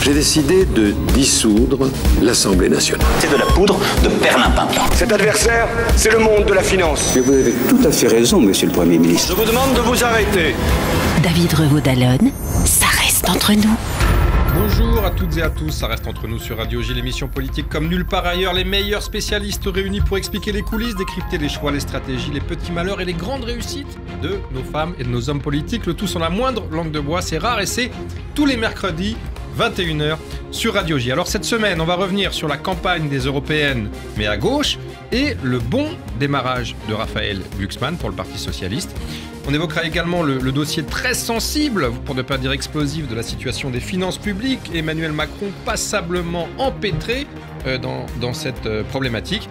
J'ai décidé de dissoudre l'Assemblée nationale. C'est de la poudre de perlimpinpin. Cet adversaire, c'est le monde de la finance. Mais vous avez tout à fait raison, monsieur le Premier ministre. Je vous demande de vous arrêter. David Revaud-Dallon, ça reste entre nous. Bonjour à toutes et à tous, ça reste entre nous sur Radio J, l'émission politique comme nulle part ailleurs. Les meilleurs spécialistes réunis pour expliquer les coulisses, décrypter les choix, les stratégies, les petits malheurs et les grandes réussites de nos femmes et de nos hommes politiques. Le tout sans la moindre langue de bois, c'est rare et c'est tous les mercredis, 21h sur Radio J. Alors cette semaine, on va revenir sur la campagne des européennes, mais à gauche, et le bon démarrage de Raphaël Glucksmann pour le Parti Socialiste. On évoquera également le dossier très sensible, pour ne pas dire explosif, de la situation des finances publiques. Emmanuel Macron passablement empêtré dans cette problématique.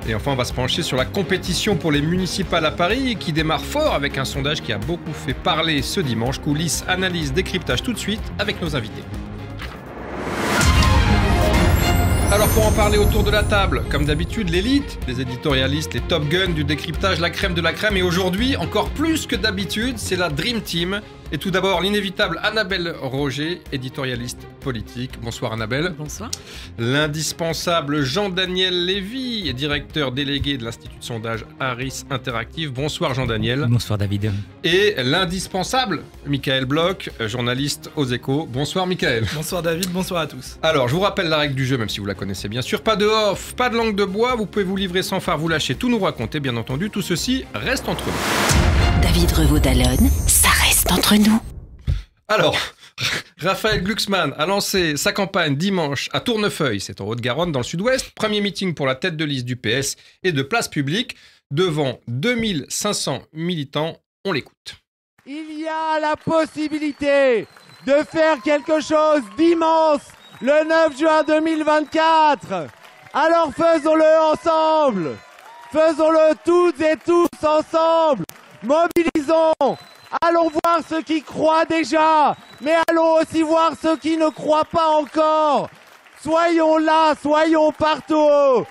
Et enfin, on va se pencher sur la compétition pour les municipales à Paris, qui démarre fort avec un sondage qui a beaucoup fait parler ce dimanche. Coulisses, analyse, décryptage tout de suite avec nos invités. Alors pour en parler autour de la table, comme d'habitude, l'élite, les éditorialistes, les top guns du décryptage, la crème de la crème. Et aujourd'hui, encore plus que d'habitude, c'est la Dream Team. Et tout d'abord, l'inévitable Annabelle Roger, éditorialiste politique. Bonsoir Annabelle. Bonsoir. L'indispensable Jean-Daniel Lévy, directeur délégué de l'Institut de sondage Harris Interactive. Bonsoir Jean-Daniel. Bonsoir David. Et l'indispensable Michael Bloch, journaliste aux Échos. Bonsoir Michael. Bonsoir David, bonsoir à tous. Alors, je vous rappelle la règle du jeu, même si vous la connaissez bien sûr. Pas de off, pas de langue de bois, vous pouvez vous livrer sans phare, vous lâcher, tout nous raconter, bien entendu. Tout ceci reste entre nous. David Revaud-Dallon, ça reste entre nous. Alors, Raphaël Glucksmann a lancé sa campagne dimanche à Tournefeuille, c'est en Haute-Garonne, dans le sud-ouest. Premier meeting pour la tête de liste du PS et de place publique devant 2500 militants. On l'écoute. Il y a la possibilité de faire quelque chose d'immense le 9 juin 2024. Alors faisons-le ensemble. Faisons-le toutes et tous ensemble. Mobilisons. Allons voir ceux qui croient déjà, mais allons aussi voir ceux qui ne croient pas encore. Soyons là, soyons partout.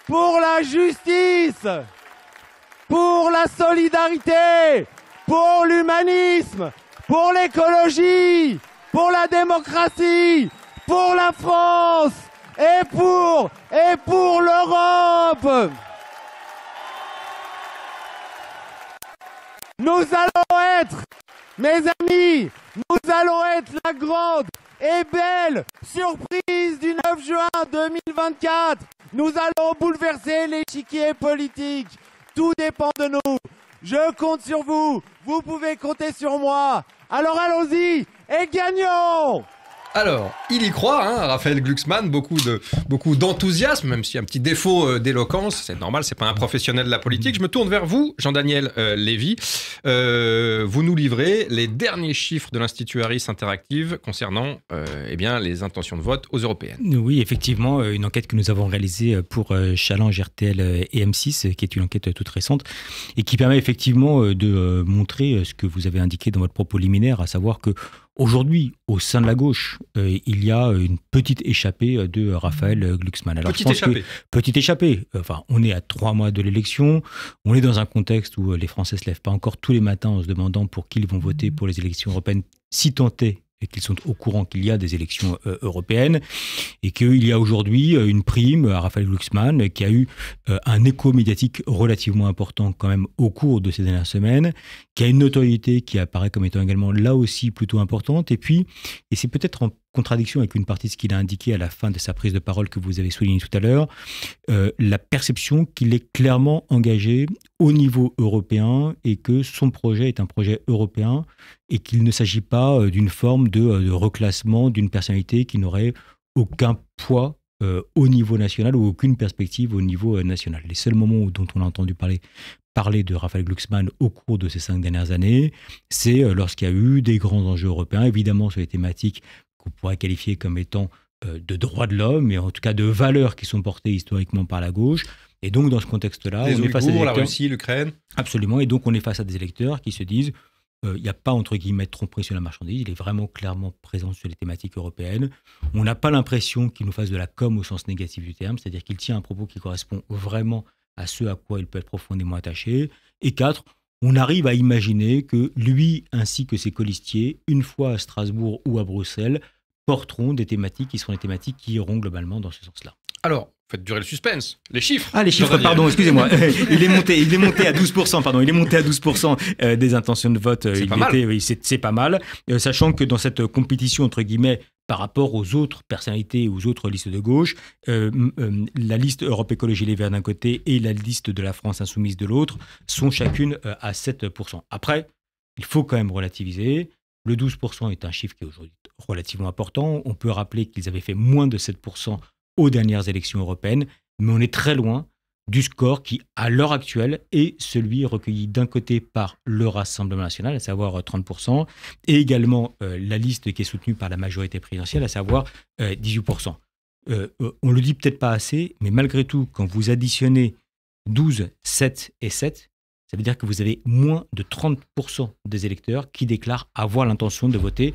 Pour la justice, pour la solidarité, pour l'humanisme, pour l'écologie, pour la démocratie, pour la France et pour l'Europe. Nous allons être, mes amis, nous allons être la grande et belle surprise du 9 juin 2024. Nous allons bouleverser l'échiquier politique. Tout dépend de nous. Je compte sur vous. Vous pouvez compter sur moi. Alors allons-y et gagnons! Alors, il y croit, hein, Raphaël Glucksmann, beaucoup d'enthousiasme, même s'il y a un petit défaut d'éloquence, c'est normal, c'est pas un professionnel de la politique. Je me tourne vers vous, Jean-Daniel Lévy. Vous nous livrez les derniers chiffres de l'Institut Harris Interactive concernant les intentions de vote aux européennes. Oui, effectivement, une enquête que nous avons réalisée pour Challenge, RTL et M6, qui est une enquête toute récente, et qui permet effectivement de montrer ce que vous avez indiqué dans votre propos liminaire, à savoir que aujourd'hui, au sein de la gauche, il y a une petite échappée de Raphaël Glucksmann. Alors, petite échappée. Enfin, on est à 3 mois de l'élection. On est dans un contexte où les Français ne se lèvent pas encore tous les matins en se demandant pour qui ils vont voter pour les élections européennes, si tant est et qu'ils sont au courant qu'il y a des élections européennes, et qu'il y a aujourd'hui une prime à Raphaël Glucksmann qui a eu un écho médiatique relativement important quand même au cours de ces dernières semaines, qui a une notoriété qui apparaît comme étant également là aussi plutôt importante, et puis, et c'est peut-être en contradiction avec une partie de ce qu'il a indiqué à la fin de sa prise de parole que vous avez souligné tout à l'heure, la perception qu'il est clairement engagé au niveau européen et que son projet est un projet européen et qu'il ne s'agit pas d'une forme de reclassement d'une personnalité qui n'aurait aucun poids au niveau national ou aucune perspective au niveau national. Les seuls moments dont on a entendu parler de Raphaël Glucksmann au cours de ces 5 dernières années, c'est lorsqu'il y a eu des grands enjeux européens, évidemment sur les thématiques qu'on pourrait qualifier comme étant de droits de l'homme, mais en tout cas de valeurs qui sont portées historiquement par la gauche. Et donc, dans ce contexte-là, on est face à des électeurs, la Russie, l'Ukraine. Absolument. Et donc, on est face à des électeurs qui se disent il n'y a pas, entre guillemets, de tromperie sur la marchandise. Il est vraiment clairement présent sur les thématiques européennes. On n'a pas l'impression qu'il nous fasse de la com au sens négatif du terme, c'est-à-dire qu'il tient un propos qui correspond vraiment à ce à quoi il peut être profondément attaché. Et 4, on arrive à imaginer que lui, ainsi que ses colistiers, une fois à Strasbourg ou à Bruxelles, porteront des thématiques qui seront des thématiques qui iront globalement dans ce sens-là. Alors, faites durer le suspense. Les chiffres. Ah, les chiffres, pardon, excusez-moi. Il est monté à 12%, pardon. Il est monté à 12% des intentions de vote. C'est pas mal. Oui, c'est pas mal. Sachant que dans cette compétition, entre guillemets, par rapport aux autres personnalités, aux autres listes de gauche, la liste Europe Écologie Les Verts d'un côté et la liste de la France Insoumise de l'autre sont chacune à 7%. Après, il faut quand même relativiser. Le 12% est un chiffre qui est aujourd'hui relativement important. On peut rappeler qu'ils avaient fait moins de 7% aux dernières élections européennes, mais on est très loin du score qui, à l'heure actuelle, est celui recueilli d'un côté par le Rassemblement national, à savoir 30%, et également la liste qui est soutenue par la majorité présidentielle, à savoir 18%. On le dit peut-être pas assez, mais malgré tout, quand vous additionnez 12, 7 et 7, ça veut dire que vous avez moins de 30% des électeurs qui déclarent avoir l'intention de voter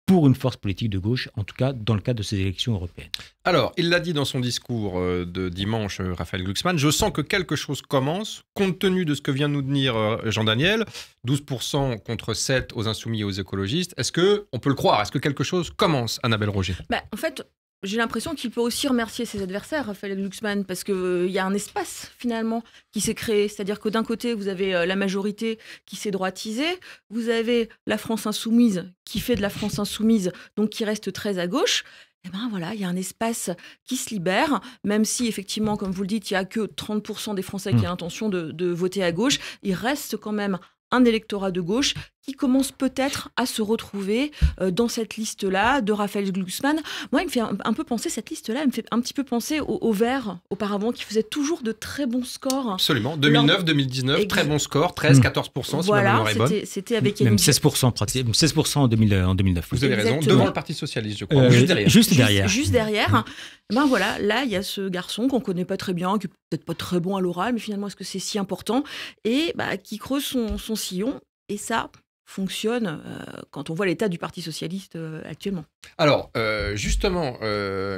pour une force politique de gauche, en tout cas dans le cadre de ces élections européennes. Alors, il l'a dit dans son discours de dimanche, Raphaël Glucksmann, je sens que quelque chose commence, compte tenu de ce que vient nous dire Jean-Daniel, 12% contre 7 aux insoumis et aux écologistes. Est-ce qu'on peut le croire? Est-ce que quelque chose commence, Annabelle Roger? En fait, j'ai l'impression qu'il peut aussi remercier ses adversaires, Raphaël Glucksmann, parce qu'il y a un espace, finalement, qui s'est créé. C'est-à-dire que d'un côté, vous avez la majorité qui s'est droitisée, vous avez la France insoumise qui fait de la France insoumise, donc qui reste très à gauche. Et ben voilà, il y a un espace qui se libère, même si, effectivement, comme vous le dites, il n'y a que 30% des Français qui ont l'intention de voter à gauche. Il reste quand même un électorat de gauche qui commence peut-être à se retrouver dans cette liste-là de Raphaël Glucksmann. Moi, il me fait un peu penser, cette liste-là, elle me fait un petit peu penser aux Verts, auparavant, qui faisaient toujours de très bons scores. Absolument. 2009, 2019, très bon score, 13-14%, si ma mémoire est bonne. C'était avec même 16%, pratiquement, 16% en 2009. Vous avez raison, devant le Parti Socialiste, je crois. Juste derrière. Juste derrière. Ben voilà, là, il y a ce garçon qu'on ne connaît pas très bien, qui n'est peut-être pas très bon à l'oral, mais finalement, est-ce que c'est si important? Et qui creuse son sillon. Et ça fonctionne quand on voit l'état du Parti Socialiste actuellement. Alors, justement,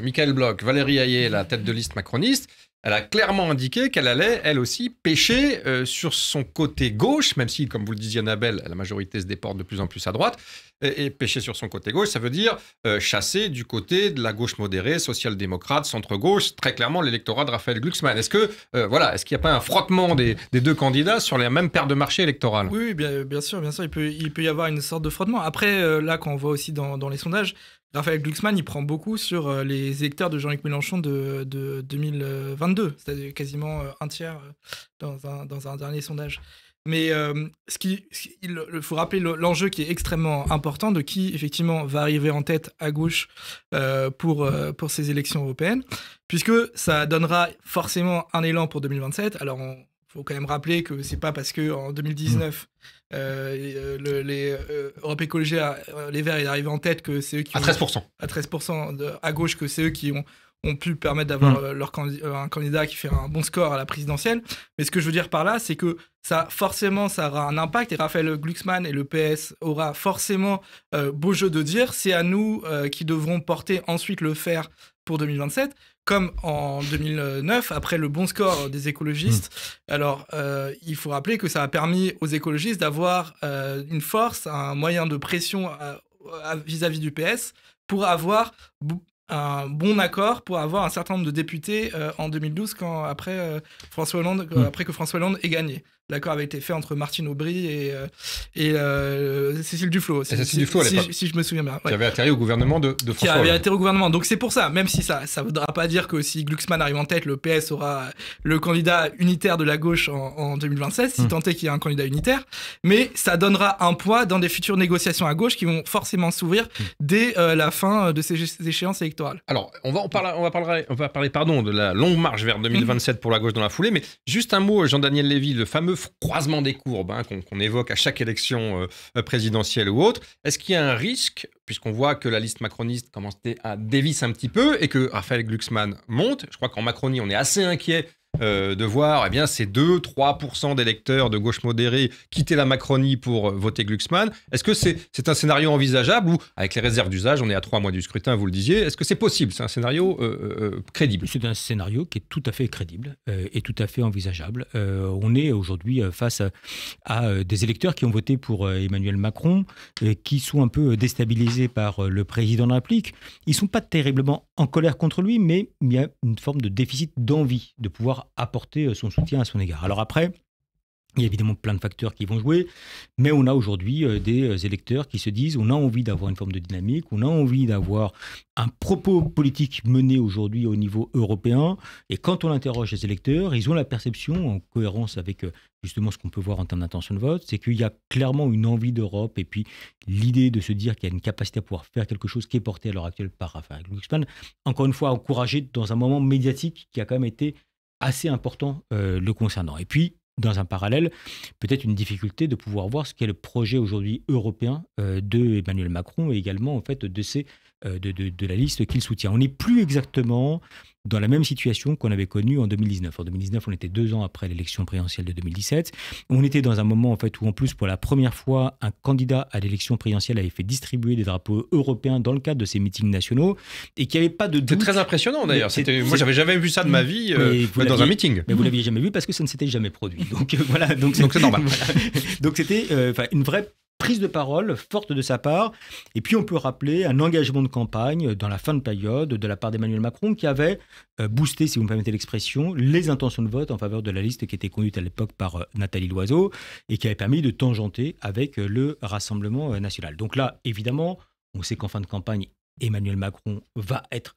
Michaël Bloch, Valérie Hayet, la tête de liste macroniste, elle a clairement indiqué qu'elle allait, elle aussi, pêcher sur son côté gauche, même si, comme vous le disiez, Annabelle, la majorité se déporte de plus en plus à droite. Et pêcher sur son côté gauche, ça veut dire chasser du côté de la gauche modérée, social-démocrate, centre-gauche, très clairement l'électorat de Raphaël Glucksmann. Est-ce qu'il n'y a pas un frottement des deux candidats sur la même paire de marché électoral? Oui, bien sûr, il peut y avoir une sorte de frottement. Après, là, quand on voit aussi dans les sondages, Raphaël Glucksmann, il prend beaucoup sur les électeurs de Jean-Luc Mélenchon de 2022, c'est-à-dire quasiment un tiers dans un dernier sondage. Mais il faut rappeler l'enjeu qui est extrêmement important de qui, effectivement, va arriver en tête à gauche pour ces élections européennes, puisque ça donnera forcément un élan pour 2027. Alors, faut quand même rappeler que c'est pas parce qu'en 2019, les Europe Écologie, les Verts est arrivé en tête que c'est eux qui... À 13%. À 13% à gauche, que c'est eux qui ont pu permettre d'avoir un candidat qui fait un bon score à la présidentielle. Mais ce que je veux dire par là, c'est que ça aura un impact, et Raphaël Glucksmann et le PS aura forcément beau jeu de dire, c'est à nous qui devrons porter ensuite le fer pour 2027, comme en 2009, après le bon score des écologistes. Alors, il faut rappeler que ça a permis aux écologistes d'avoir une force, un moyen de pression vis-à-vis du PS pour avoir un bon accord, pour avoir un certain nombre de députés en 2012, après que François Hollande ait gagné. L'accord avait été fait entre Martine Aubry et Cécile Duflot. Cécile Duflot, à l'époque. Si je me souviens bien. Qui avait atterri au gouvernement de François Qui Hollande. avait atterri au gouvernement. Donc c'est pour ça, même si ça ne voudra pas dire que si Glucksmann arrive en tête, le PS aura le candidat unitaire de la gauche en 2027, si tant est qu'il y a un candidat unitaire. Mais ça donnera un poids dans des futures négociations à gauche qui vont forcément s'ouvrir dès la fin de ces échéances électorales. Alors, on va parler de la longue marche vers 2027 pour la gauche dans la foulée, mais juste un mot, Jean-Daniel Lévy, le fameux croisement des courbes qu'on évoque à chaque élection présidentielle ou autre. Est-ce qu'il y a un risque, puisqu'on voit que la liste macroniste commence à dévisser un petit peu et que Raphaël Glucksmann monte? Je crois qu'en Macronie, on est assez inquiet de voir ces 2-3% d'électeurs de gauche modérée quitter la Macronie pour voter Glucksmann. Est-ce que c'est un scénario envisageable ou, avec les réserves d'usage, on est à 3 mois du scrutin, vous le disiez, est-ce que c'est possible? C'est un scénario crédible? C'est un scénario qui est tout à fait crédible et tout à fait envisageable. On est aujourd'hui face à des électeurs qui ont voté pour Emmanuel Macron, qui sont un peu déstabilisés par le président de la République. Ils ne sont pas terriblement en colère contre lui, mais il y a une forme de déficit d'envie de pouvoir apporter son soutien à son égard. Alors après, il y a évidemment plein de facteurs qui vont jouer, mais on a aujourd'hui des électeurs qui se disent on a envie d'avoir une forme de dynamique, on a envie d'avoir un propos politique mené aujourd'hui au niveau européen, et quand on interroge les électeurs, ils ont la perception, en cohérence avec justement ce qu'on peut voir en termes d'intention de vote, c'est qu'il y a clairement une envie d'Europe, et puis l'idée de se dire qu'il y a une capacité à pouvoir faire quelque chose qui est porté à l'heure actuelle par Raphaël Glucksmann, encore une fois encouragé dans un moment médiatique qui a quand même été assez important le concernant. Et puis, dans un parallèle, peut-être une difficulté de pouvoir voir ce qu'est le projet aujourd'hui européen de Emmanuel Macron et également en fait de la liste qu'il soutient. On n'est plus exactement dans la même situation qu'on avait connue en 2019. En 2019, on était 2 ans après l'élection présidentielle de 2017. On était dans un moment en fait où en plus pour la première fois, un candidat à l'élection présidentielle avait fait distribuer des drapeaux européens dans le cadre de ses meetings nationaux et qu'il n'y avait pas de doute. C'est très impressionnant d'ailleurs. Moi, j'avais jamais vu ça de ma vie dans un meeting. Mais vous l'aviez jamais vu parce que ça ne s'était jamais produit. Donc voilà. Donc c'est normal. Donc c'était une vraie prise de parole forte de sa part. Et puis, on peut rappeler un engagement de campagne dans la fin de période de la part d'Emmanuel Macron qui avait boosté, si vous me permettez l'expression, les intentions de vote en faveur de la liste qui était conduite à l'époque par Nathalie Loiseau et qui avait permis de tangenter avec le Rassemblement national. Donc là, évidemment, on sait qu'en fin de campagne, Emmanuel Macron va être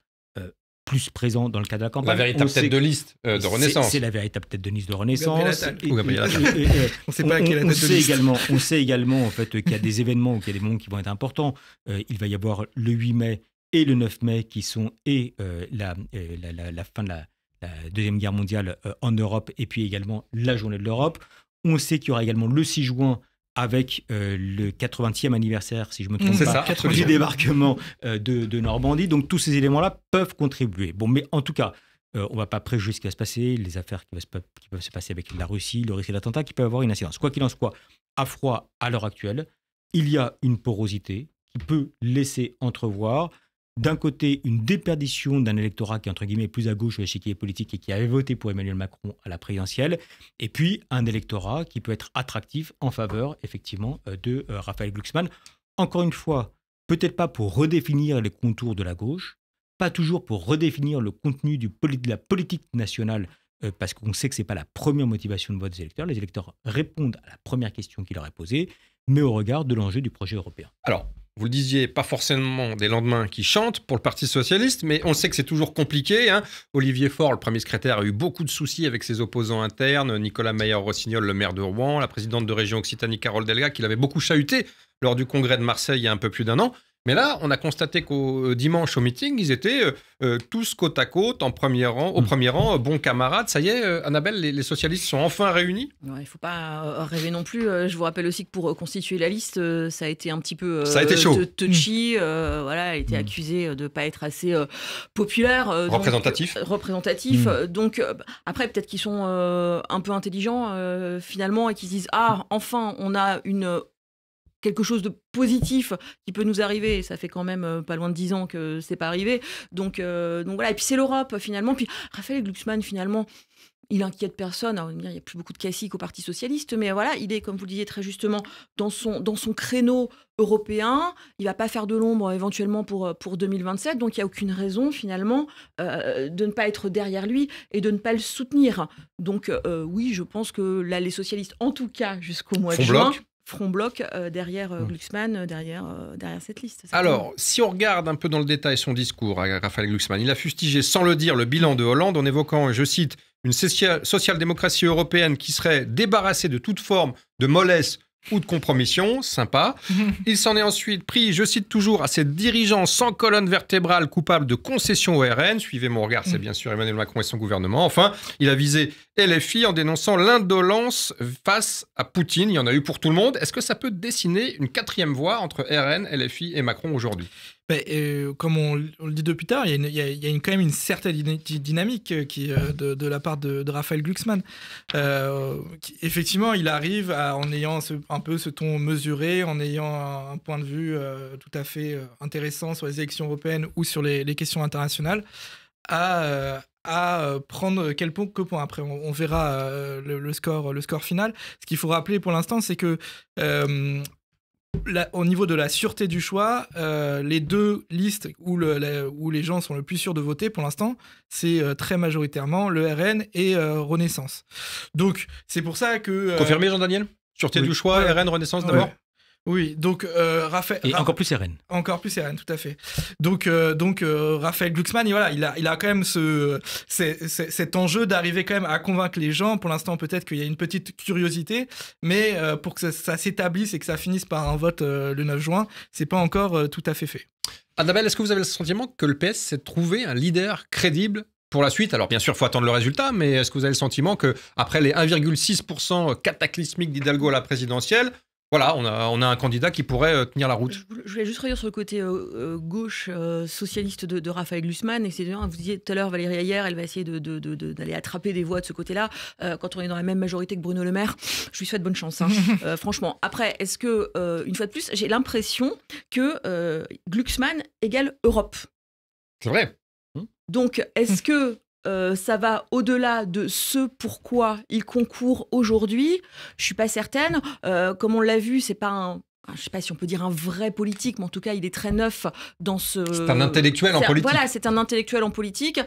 plus présent dans le cadre de la campagne. La véritable tête de liste de Renaissance. C'est la véritable tête de liste de Renaissance. On sait pas quelle est la tête de liste. On sait également en fait, qu'il y a des événements, qu'il y a des moments qui vont être importants. Il va y avoir le 8 mai et le 9 mai qui sont la fin de la Deuxième Guerre mondiale en Europe et puis également la Journée de l'Europe. On sait qu'il y aura également le 6 juin avec le 80e anniversaire, si je me trompe pas, du débarquement de Normandie. Donc tous ces éléments-là peuvent contribuer. Bon, mais en tout cas, on ne va pas préjuger ce qui va se passer, les affaires qui peuvent se passer avec la Russie, le risque d'attentat qui peuvent avoir une incidence. Quoi qu'il en soit, à froid, à l'heure actuelle, il y a une porosité qui peut laisser entrevoir d'un côté une déperdition d'un électorat qui est entre guillemets plus à gauche de l'échiquier politique et qui avait voté pour Emmanuel Macron à la présidentielle, et puis un électorat qui peut être attractif en faveur effectivement de Raphaël Glucksmann. Encore une fois, peut-être pas pour redéfinir les contours de la gauche, pas toujours pour redéfinir le contenu de la politique nationale, parce qu'on sait que ce n'est pas la première motivation de vote des électeurs. Les électeurs répondent à la première question qui leur est posée, mais au regard de l'enjeu du projet européen. Alors, vous le disiez, pas forcément des lendemains qui chantent pour le Parti socialiste, mais on sait que c'est toujours compliqué. Olivier Faure, le premier secrétaire, a eu beaucoup de soucis avec ses opposants internes. Nicolas Meyer-Rossignol, le maire de Rouen, la présidente de région Occitanie, Carole Delga, qui l'avait beaucoup chahuté lors du congrès de Marseille il y a un peu plus d'1 an. Mais là, on a constaté qu'au dimanche au meeting, ils étaient tous côte à côte, au premier rang, bons camarades. Ça y est, Annabelle, les socialistes sont enfin réunis ? Il ne faut pas rêver non plus. Je vous rappelle aussi que pour constituer la liste, ça a été un petit peu touchy. Elle a été accusée de ne pas être assez populaire. Représentatif. Donc, après, peut-être qu'ils sont un peu intelligents, finalement, et qu'ils se disent « Ah, enfin, on a quelque chose de positif qui peut nous arriver, et ça fait quand même pas loin de 10 ans que c'est pas arrivé, donc voilà, et puis c'est l'Europe finalement, puis Raphaël Glucksmann finalement, il inquiète personne. Alors, il n'y a plus beaucoup de classiques au Parti socialiste, mais voilà, il est, comme vous le disiez très justement, dans son créneau européen, il va pas faire de l'ombre éventuellement pour 2027, donc il n'y a aucune raison finalement de ne pas être derrière lui et de ne pas le soutenir. Donc oui, je pense que là, les socialistes, en tout cas jusqu'au mois de juin, feront bloc derrière Glucksmann, derrière cette liste. Alors, si on regarde un peu dans le détail son discours à Raphaël Glucksmann, il a fustigé sans le dire le bilan de Hollande en évoquant, je cite, une social-démocratie européenne qui serait débarrassée de toute forme de mollesse ou de compromission, sympa. Il s'en est ensuite pris, je cite toujours, à ces dirigeants sans colonne vertébrale coupables de concessions au RN. Suivez mon regard, c'est bien sûr Emmanuel Macron et son gouvernement. Enfin, il a visé LFI en dénonçant l'indolence face à Poutine. Il y en a eu pour tout le monde. Est-ce que ça peut dessiner une quatrième voie entre RN, LFI et Macron aujourd'hui ? Comme on le dit depuis tard, il y a quand même une certaine dynamique qui, de la part de Raphaël Glucksmann. Effectivement, il arrive en ayant un peu ce ton mesuré, en ayant un point de vue tout à fait intéressant sur les élections européennes ou sur les questions internationales, à prendre quelques points. Après, on verra le score final. Ce qu'il faut rappeler pour l'instant, c'est que au niveau de la sûreté du choix, les deux listes où les gens sont le plus sûrs de voter pour l'instant, c'est très majoritairement le RN et Renaissance. Donc, c'est pour ça que... Confirmé, Jean-Daniel ? Sûreté du choix, RN, Renaissance d'abord ? Oui, donc Raphaël... Et encore plus RN. Encore plus RN, tout à fait. Donc Raphaël Glucksmann, il a quand même cet enjeu d'arriver quand même à convaincre les gens. Pour l'instant, peut-être qu'il y a une petite curiosité, mais pour que ça s'établisse et que ça finisse par un vote le 9 juin, c'est pas encore tout à fait fait. Annabelle, est-ce que vous avez le sentiment que le PS s'est trouvé un leader crédible pour la suite? Alors bien sûr, il faut attendre le résultat, mais est-ce que vous avez le sentiment qu'après les 1,6% cataclysmiques d'Hidalgo à la présidentielle, voilà, on a un candidat qui pourrait tenir la route. Je voulais juste revenir sur le côté gauche socialiste de Raphaël Glucksmann. Et vous disiez tout à l'heure, Valérie Hayer, elle va essayer d'aller attraper des voix de ce côté-là. Quand on est dans la même majorité que Bruno Le Maire, je lui souhaite bonne chance. Franchement. Après, est-ce que, une fois de plus, j'ai l'impression que Glucksmann égale Europe. C'est vrai. Donc, est-ce que ça va au-delà de ce pourquoi il concourt aujourd'hui? Je suis pas certaine. Comme on l'a vu, c'est pas je sais pas si on peut dire un vrai politique, mais en tout cas, il est très neuf dans ce... C'est un intellectuel en politique. Voilà, c'est un intellectuel en politique.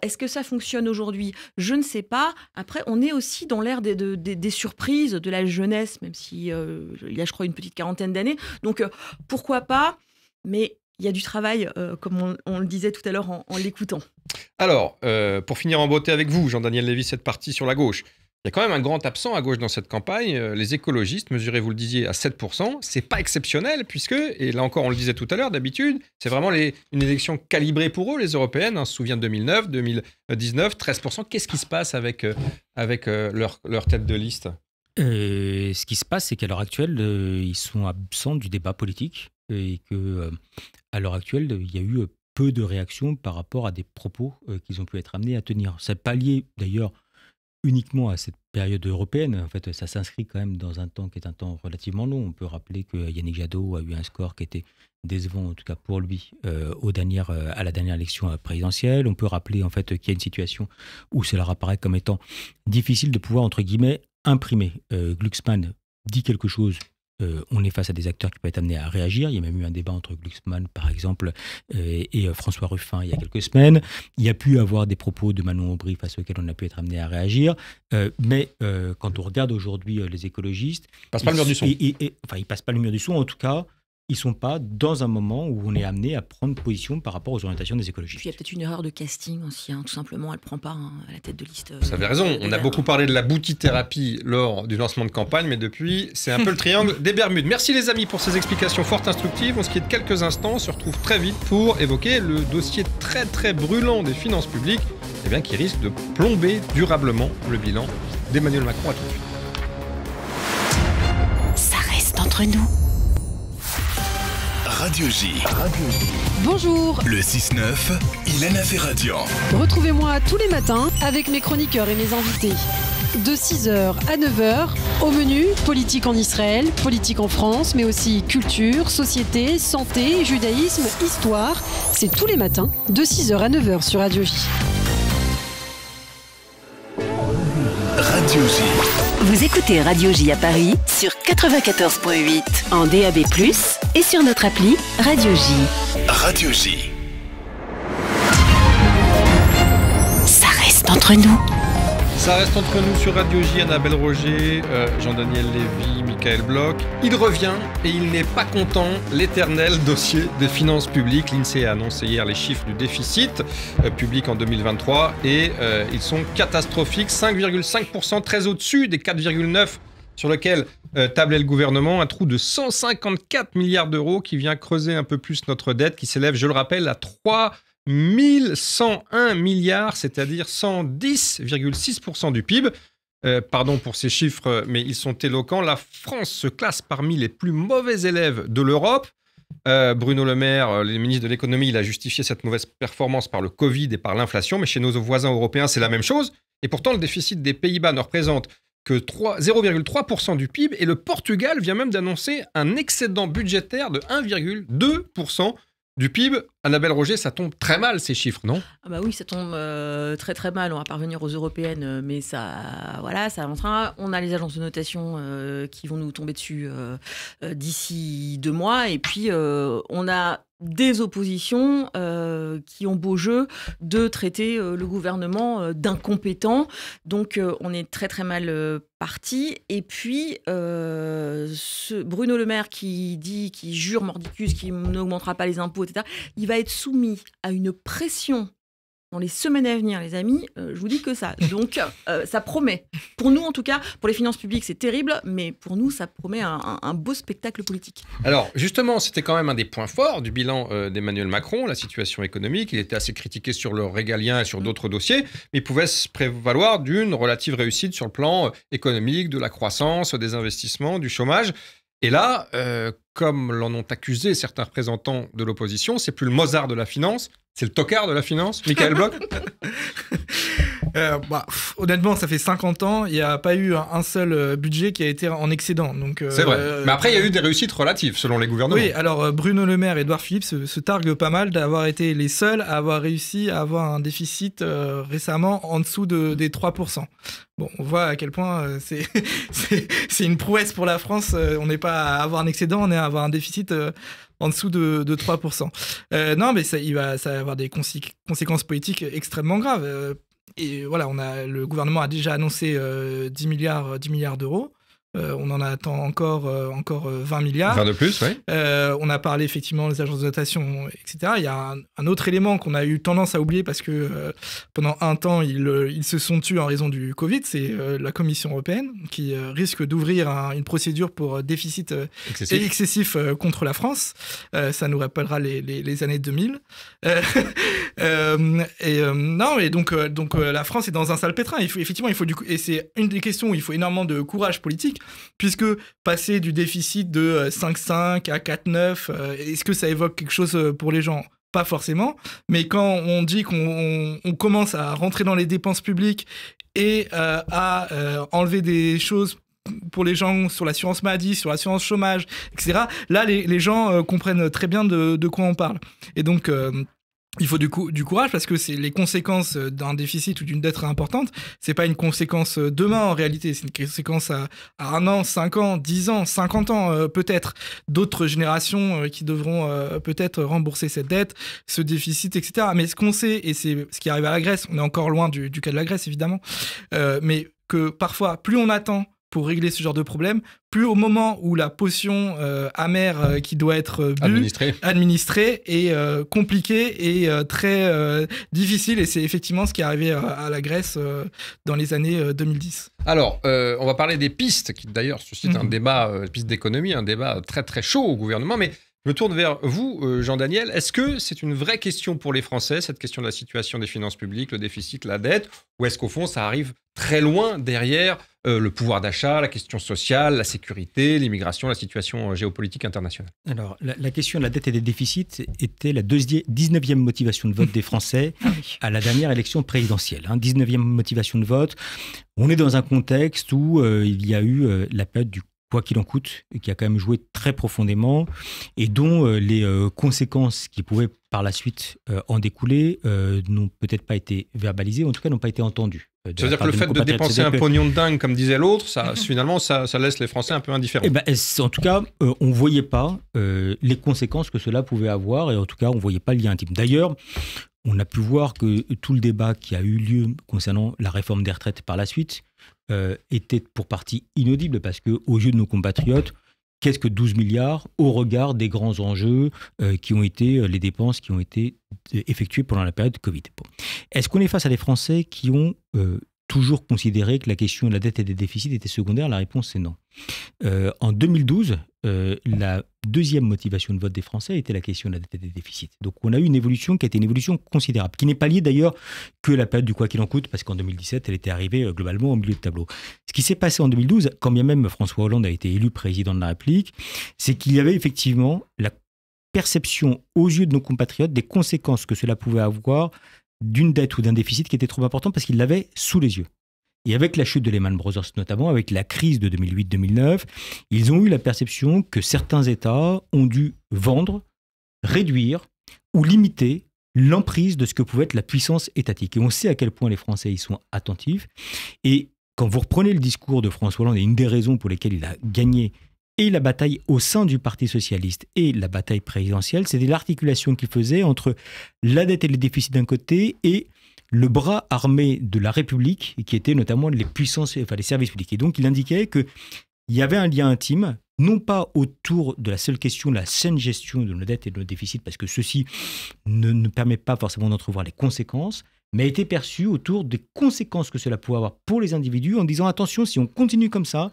Est-ce que ça fonctionne aujourd'hui? Je ne sais pas. Après, on est aussi dans l'ère des surprises, de la jeunesse, même si il y a, je crois, une petite quarantaine d'années. Donc, pourquoi pas? Mais il y a du travail, comme on le disait tout à l'heure en l'écoutant. Alors, pour finir en beauté avec vous, Jean-Daniel Lévy, cette partie sur la gauche, il y a quand même un grand absent à gauche dans cette campagne. Les écologistes, mesurés, vous le disiez, à 7%. C'est pas exceptionnel, puisque, et là encore on le disait tout à l'heure, d'habitude, c'est vraiment une élection calibrée pour eux, les Européennes. On se souvient de 2009, 2019, 13%. Qu'est-ce qui se passe avec leur tête de liste? Ce qui se passe, c'est qu'à l'heure actuelle, ils sont absents du débat politique et qu'à l'heure actuelle, il y a eu peu de réactions par rapport à des propos qu'ils ont pu être amenés à tenir. Ça n'est pas lié d'ailleurs uniquement à cette période européenne. En fait, ça s'inscrit quand même dans un temps qui est un temps relativement long. On peut rappeler que Yannick Jadot a eu un score qui était décevant, en tout cas pour lui, à la dernière élection présidentielle. On peut rappeler en fait qu'il y a une situation où cela apparaît comme étant difficile de pouvoir, entre guillemets, imprimer. Glucksmann dit quelque chose. On est face à des acteurs qui peuvent être amenés à réagir. Il y a même eu un débat entre Glucksmann, par exemple, et François Ruffin il y a quelques semaines. Il y a pu avoir des propos de Manon Aubry face auxquels on a pu être amené à réagir. Mais quand on regarde aujourd'hui les écologistes... Ils passent pas le mur du son. Enfin, ils passent pas le mur du son, en tout cas... Ils ne sont pas dans un moment où on est amené à prendre position par rapport aux orientations des écologistes. Puis il y a peut-être une erreur de casting aussi, tout simplement, elle ne prend pas à la tête de liste. Vous avez raison, on a beaucoup parlé de la boutithérapie lors du lancement de campagne, mais depuis, c'est un peu le triangle des Bermudes. Merci les amis pour ces explications fort instructives. On se quitte quelques instants, on se retrouve très vite pour évoquer le dossier très très brûlant des finances publiques, qui risque de plomber durablement le bilan d'Emmanuel Macron. À tout de suite. Ça reste entre nous. Radio J. Bonjour. Le 6-9, Ilana Ferradian. Retrouvez-moi tous les matins avec mes chroniqueurs et mes invités. De 6h à 9h, au menu, politique en Israël, politique en France, mais aussi culture, société, santé, judaïsme, histoire. C'est tous les matins, de 6h à 9h sur Radio J. Radio J. Vous écoutez Radio J à Paris sur 94.8 en DAB+, et sur notre appli Radio J. Radio J. Ça reste entre nous. Ça reste entre nous sur Radio J, Annabelle Roger, Jean-Daniel Lévy, Michael Bloch. Il revient et il n'est pas content, l'éternel dossier des finances publiques. L'INSEE a annoncé hier les chiffres du déficit public en 2023 et ils sont catastrophiques, 5,5%, très au-dessus des 4,9% sur lequel tablait le gouvernement, un trou de 154 milliards d'euros qui vient creuser un peu plus notre dette, qui s'élève, je le rappelle, à 3101 milliards, c'est-à-dire 110,6% du PIB. Pardon pour ces chiffres, mais ils sont éloquents. La France se classe parmi les plus mauvais élèves de l'Europe. Bruno Le Maire, le ministre de l'économie, il a justifié cette mauvaise performance par le Covid et par l'inflation, mais chez nos voisins européens, c'est la même chose. Et pourtant, le déficit des Pays-Bas ne représente que 0,3% du PIB, et le Portugal vient même d'annoncer un excédent budgétaire de 1,2% du PIB. Annabelle Roger, ça tombe très mal ces chiffres, non ? Ah bah oui, ça tombe très très mal. On va parvenir aux européennes, mais ça avancera. On a les agences de notation qui vont nous tomber dessus d'ici 2 mois. Et puis, on a des oppositions qui ont beau jeu de traiter le gouvernement d'incompétent. Donc, on est très très mal parti. Et puis, Bruno Le Maire qui jure mordicus, qui n'augmentera pas les impôts, etc., il va être soumis à une pression dans les semaines à venir, les amis, je vous dis que ça. Donc, ça promet. Pour nous, en tout cas, pour les finances publiques, c'est terrible, mais pour nous, ça promet un beau spectacle politique. Alors, justement, c'était quand même un des points forts du bilan d'Emmanuel Macron, la situation économique. Il était assez critiqué sur le régalien et sur d'autres dossiers, mais il pouvait se prévaloir d'une relative réussite sur le plan économique, de la croissance, des investissements, du chômage. Et là, comme l'en ont accusé certains représentants de l'opposition, c'est plus le Mozart de la finance, c'est le tocard de la finance, Michael Bloch. Honnêtement, ça fait 50 ans, il n'y a pas eu un seul budget qui a été en excédent. Donc, c'est vrai. Mais après, il y a eu des réussites relatives, selon les gouvernements. Oui, alors Bruno Le Maire et Édouard Philippe se targuent pas mal d'avoir été les seuls à avoir réussi à avoir un déficit récemment en dessous des 3%. Bon, on voit à quel point c'est une prouesse pour la France. On n'est pas à avoir un excédent, on est à avoir un déficit en dessous de 3%. Non, mais ça va avoir des conséquences politiques extrêmement graves. Et voilà, le gouvernement a déjà annoncé 10 milliards d'euros. On en attend encore 20 milliards. 20 de plus, oui. On a parlé effectivement des agences de notation, etc. Il y a un autre élément qu'on a eu tendance à oublier parce que pendant un temps, ils se sont tus en raison du Covid. C'est la Commission européenne qui risque d'ouvrir une procédure pour déficit excessif contre la France. Ça nous rappellera les années 2000. Non, et donc la France est dans un sale pétrin. Et c'est une des questions où il faut énormément de courage politique. Puisque passer du déficit de 5,5 à 4,9, est-ce que ça évoque quelque chose pour les gens ? Pas forcément, mais quand on dit qu'on commence à rentrer dans les dépenses publiques et à enlever des choses pour les gens sur l'assurance maladie, sur l'assurance chômage, etc., là, les gens comprennent très bien de quoi on parle. Et donc... il faut du courage parce que c'est les conséquences d'un déficit ou d'une dette importante. C'est pas une conséquence demain en réalité, c'est une conséquence à 1 an, 5 ans, 10 ans, 50 ans peut-être. D'autres générations qui devront peut-être rembourser cette dette, ce déficit, etc. Mais ce qu'on sait, et c'est ce qui arrive à la Grèce, on est encore loin du cas de la Grèce évidemment, mais que parfois, plus on attend pour régler ce genre de problème, plus au moment où la potion amère qui doit être administrée est compliquée et très difficile. Et c'est effectivement ce qui est arrivé à la Grèce dans les années 2010. Alors, on va parler des pistes qui d'ailleurs suscitent un débat, pistes d'économie, un débat très très chaud au gouvernement. Mais je me tourne vers vous, Jean-Daniel. Est-ce que c'est une vraie question pour les Français, cette question de la situation des finances publiques, le déficit, la dette, ou est-ce qu'au fond, ça arrive très loin derrière le pouvoir d'achat, la question sociale, la sécurité, l'immigration, la situation géopolitique internationale ? Alors, la question de la dette et des déficits était la 19e motivation de vote des Français à la dernière élection présidentielle. 19e motivation de vote. On est dans un contexte où il y a eu la période du quoi qu'il en coûte, qui a quand même joué très profondément et dont les conséquences qui pouvaient par la suite en découler n'ont peut-être pas été verbalisées, en tout cas n'ont pas été entendues. Ça veut dire que le fait de dépenser un pognon de dingue, comme disait l'autre, finalement, ça laisse les Français un peu indifférents. En tout cas, on ne voyait pas les conséquences que cela pouvait avoir et en tout cas, on ne voyait pas le lien intime. D'ailleurs, on a pu voir que tout le débat qui a eu lieu concernant la réforme des retraites par la suite était pour partie inaudible parce qu'aux yeux de nos compatriotes, qu'est-ce que 12 milliards au regard des grands enjeux qui ont été les dépenses qui ont été effectuées pendant la période Covid. Bon. Est-ce qu'on est face à des Français qui ont toujours considéré que la question de la dette et des déficits était secondaire? La réponse est non. En 2012, la deuxième motivation de vote des Français était la question de la dette et des déficits. Donc on a eu une évolution qui a été une évolution considérable, qui n'est pas liée d'ailleurs que la période du quoi qu'il en coûte, parce qu'en 2017, elle était arrivée globalement au milieu de tableau. Ce qui s'est passé en 2012, quand bien même François Hollande a été élu président de la République, c'est qu'il y avait effectivement la perception aux yeux de nos compatriotes des conséquences que cela pouvait avoir d'une dette ou d'un déficit qui était trop important parce qu'ils l'avaient sous les yeux. Et avec la chute de Lehman Brothers notamment, avec la crise de 2008-2009, ils ont eu la perception que certains États ont dû vendre, réduire ou limiter l'emprise de ce que pouvait être la puissance étatique. Et on sait à quel point les Français y sont attentifs. Et quand vous reprenez le discours de François Hollande, et une des raisons pour lesquelles il a gagné et la bataille au sein du Parti socialiste et la bataille présidentielle, c'était l'articulation qu'il faisait entre la dette et les déficits d'un côté et le bras armé de la République, qui était notamment les puissances, enfin les services publics. Et donc, il indiquait qu'il y avait un lien intime, non pas autour de la seule question de la saine gestion de nos dettes et de nos déficits, parce que ceci ne permet pas forcément d'entrevoir les conséquences, mais était perçu autour des conséquences que cela pouvait avoir pour les individus, en disant attention, si on continue comme ça,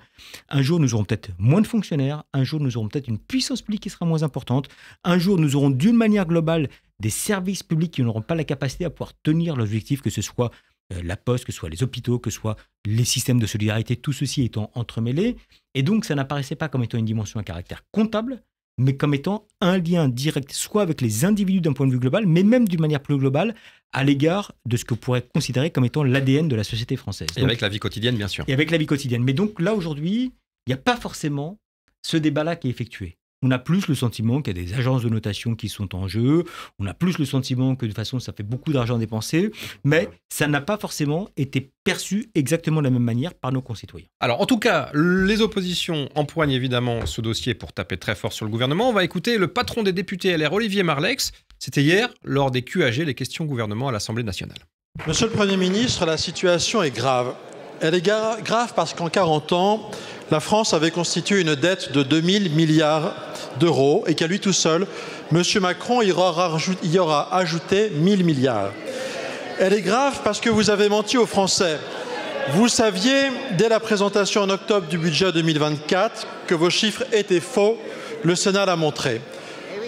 un jour nous aurons peut-être moins de fonctionnaires, un jour nous aurons peut-être une puissance publique qui sera moins importante, un jour nous aurons d'une manière globale des services publics qui n'auront pas la capacité à pouvoir tenir l'objectif, que ce soit la poste, que ce soit les hôpitaux, que ce soit les systèmes de solidarité, tout ceci étant entremêlé. Et donc ça n'apparaissait pas comme étant une dimension à caractère comptable, mais comme étant un lien direct, soit avec les individus d'un point de vue global, mais même d'une manière plus globale, à l'égard de ce que pourrait considérer comme étant l'ADN de la société française. Et donc, avec la vie quotidienne, bien sûr. Et avec la vie quotidienne. Mais donc là, aujourd'hui, il n'y a pas forcément ce débat-là qui est effectué. On a plus le sentiment qu'il y a des agences de notation qui sont en jeu, on a plus le sentiment que de toute façon ça fait beaucoup d'argent dépensé, mais ça n'a pas forcément été perçu exactement de la même manière par nos concitoyens. Alors en tout cas, les oppositions empoignent évidemment ce dossier pour taper très fort sur le gouvernement. On va écouter le patron des députés LR, Olivier Marleix. C'était hier, lors des QAG, les questions gouvernement à l'Assemblée nationale. Monsieur le Premier ministre, la situation est grave. Elle est grave parce qu'en 40 ans, la France avait constitué une dette de 2000 milliards d'euros et qu'à lui tout seul, M. Macron y aura ajouté 1000 milliards. Elle est grave parce que vous avez menti aux Français. Vous saviez, dès la présentation en octobre du budget 2024, que vos chiffres étaient faux. Le Sénat l'a montré.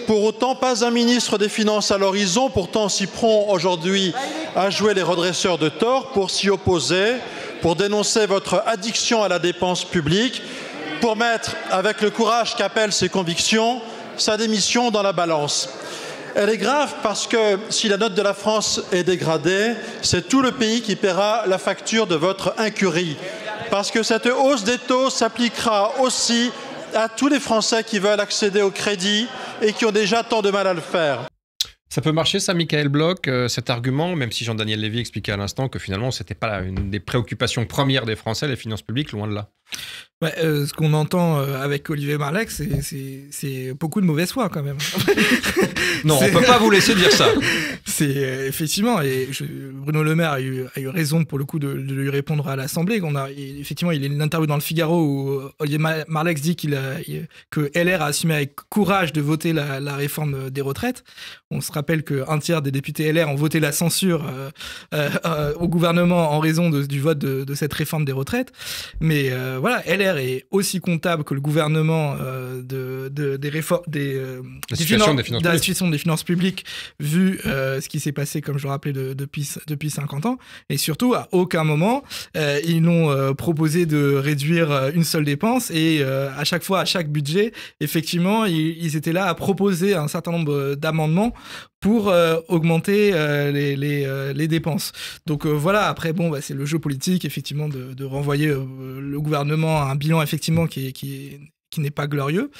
Pour autant, pas un ministre des Finances à l'horizon, pourtant si prompt aujourd'hui à jouer les redresseurs de tort pour s'y opposer, pour dénoncer votre addiction à la dépense publique, pour mettre, avec le courage qu'appellent ses convictions, sa démission dans la balance. Elle est grave parce que si la note de la France est dégradée, c'est tout le pays qui paiera la facture de votre incurie. Parce que cette hausse des taux s'appliquera aussi à tous les Français qui veulent accéder au crédit et qui ont déjà tant de mal à le faire. Ça peut marcher, ça, Michael Bloch, cet argument, même si Jean-Daniel Lévy expliquait à l'instant que finalement, ce n'était pas une des préoccupations premières des Français, les finances publiques, loin de là. Ouais, ce qu'on entend avec Olivier Marleix, c'est beaucoup de mauvaise foi quand même. Non, on ne peut pas vous laisser dire ça. C'est effectivement, et Bruno Le Maire a eu raison pour le coup de lui répondre à l'Assemblée. Effectivement, il y a une interview dans le Figaro où Olivier Marleix dit que LR a assumé avec courage de voter la réforme des retraites. On se rappelle qu'un tiers des députés LR ont voté la censure au gouvernement en raison du vote de cette réforme des retraites. Mais voilà, LR est aussi comptable que le gouvernement de la situation des finances publiques, vu ce qui s'est passé, comme je le rappelais, depuis 50 ans. Et surtout, à aucun moment, ils n'ont proposé de réduire une seule dépense. Et à chaque fois, à chaque budget, effectivement, ils étaient là à proposer un certain nombre d'amendements pour augmenter les dépenses. Donc voilà, après, bon, c'est le jeu politique, effectivement, de renvoyer le gouvernement à un bilan, effectivement, qui n'est pas glorieux.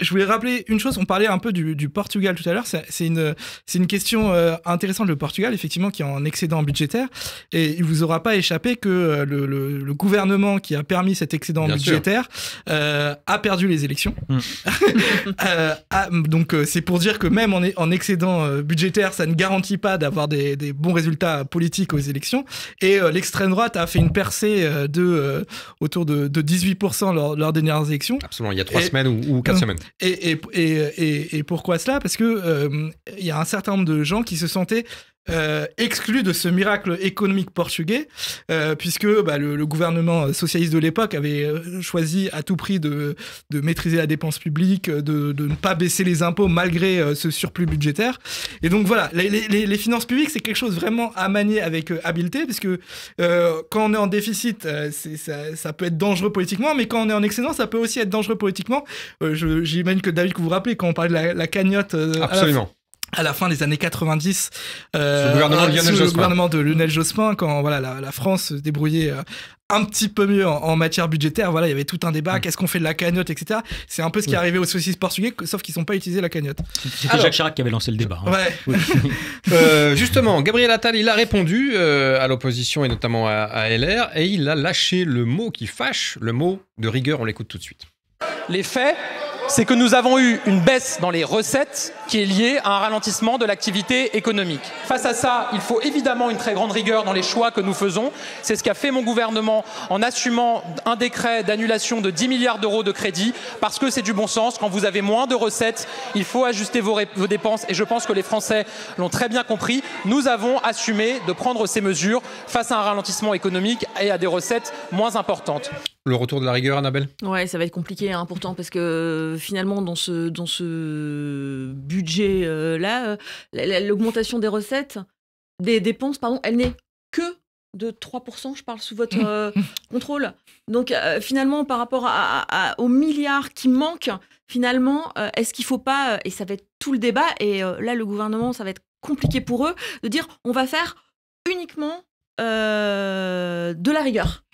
Je voulais rappeler une chose, on parlait un peu du Portugal tout à l'heure, c'est une question intéressante, le Portugal, effectivement, qui est en excédent budgétaire, et il vous aura pas échappé que le gouvernement qui a permis cet excédent budgétaire a perdu les élections. Donc c'est pour dire que même en excédent budgétaire, ça ne garantit pas d'avoir des bons résultats politiques aux élections, et l'extrême droite a fait une percée autour de 18% lors des dernières élections. Absolument, il y a 3 semaines ou 4 semaines. Et pourquoi cela ? Parce que il y a un certain nombre de gens qui se sentaient exclu de ce miracle économique portugais, puisque le gouvernement socialiste de l'époque avait choisi à tout prix de maîtriser la dépense publique, de ne pas baisser les impôts malgré ce surplus budgétaire. Et donc voilà, les finances publiques, c'est quelque chose vraiment à manier avec habileté, puisque quand on est en déficit, ça peut être dangereux politiquement, mais quand on est en excédent, ça peut aussi être dangereux politiquement. J'imagine que David, que vous vous rappelez, quand on parlait de la cagnotte à la fin des années 90, le gouvernement de Lionel Jospin, quand la France se débrouillait un petit peu mieux en matière budgétaire, il y avait tout un débat, qu'est-ce qu'on fait de la cagnotte, etc. C'est un peu ce qui est arrivé aux socialistes portugais, sauf qu'ils n'ont pas utilisé la cagnotte. C'était Jacques Chirac qui avait lancé le débat. Justement, Gabriel Attal, il a répondu à l'opposition et notamment à LR, et il a lâché le mot qui fâche, le mot de rigueur. On l'écoute tout de suite. Les faits, c'est que nous avons eu une baisse dans les recettes qui est liée à un ralentissement de l'activité économique. Face à ça, il faut évidemment une très grande rigueur dans les choix que nous faisons. C'est ce qu'a fait mon gouvernement en assumant un décret d'annulation de 10 milliards d'euros de crédit, parce que c'est du bon sens. Quand vous avez moins de recettes, il faut ajuster vos dépenses, et je pense que les Français l'ont très bien compris. Nous avons assumé de prendre ces mesures face à un ralentissement économique et à des recettes moins importantes. Le retour de la rigueur, Annabelle ? Ouais, ça va être compliqué pourtant, parce que finalement, dans ce budget-là, l'augmentation des recettes, des dépenses, elle n'est que de 3%, je parle sous votre contrôle. Donc finalement, par rapport aux milliards qui manquent, finalement, est-ce qu'il ne faut pas, et ça va être tout le débat, et là, le gouvernement, ça va être compliqué pour eux, de dire on va faire uniquement de la rigueur.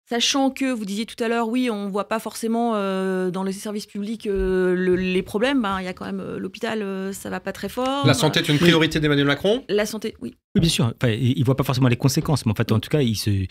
Sachant que, vous disiez tout à l'heure, oui, on ne voit pas forcément dans les services publics les problèmes. Il y a quand même l'hôpital, ça ne va pas très fort. La santé est une priorité d'Emmanuel Macron ? La santé, oui. Oui, bien sûr. Il ne voit pas forcément les conséquences, mais en fait, en tout cas, il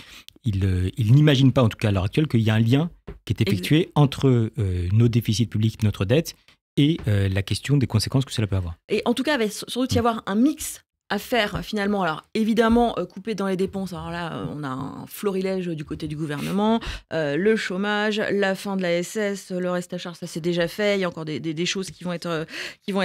n'imagine pas, en tout cas à l'heure actuelle, qu'il y a un lien qui est effectué entre nos déficits publics, notre dette, et la question des conséquences que cela peut avoir. Et en tout cas, il va sans doute y avoir un mix à faire finalement. Alors évidemment, couper dans les dépenses, alors là on a un florilège du côté du gouvernement, le chômage, la fin de la SS, le reste à charge, ça c'est déjà fait, il y a encore des choses qui vont être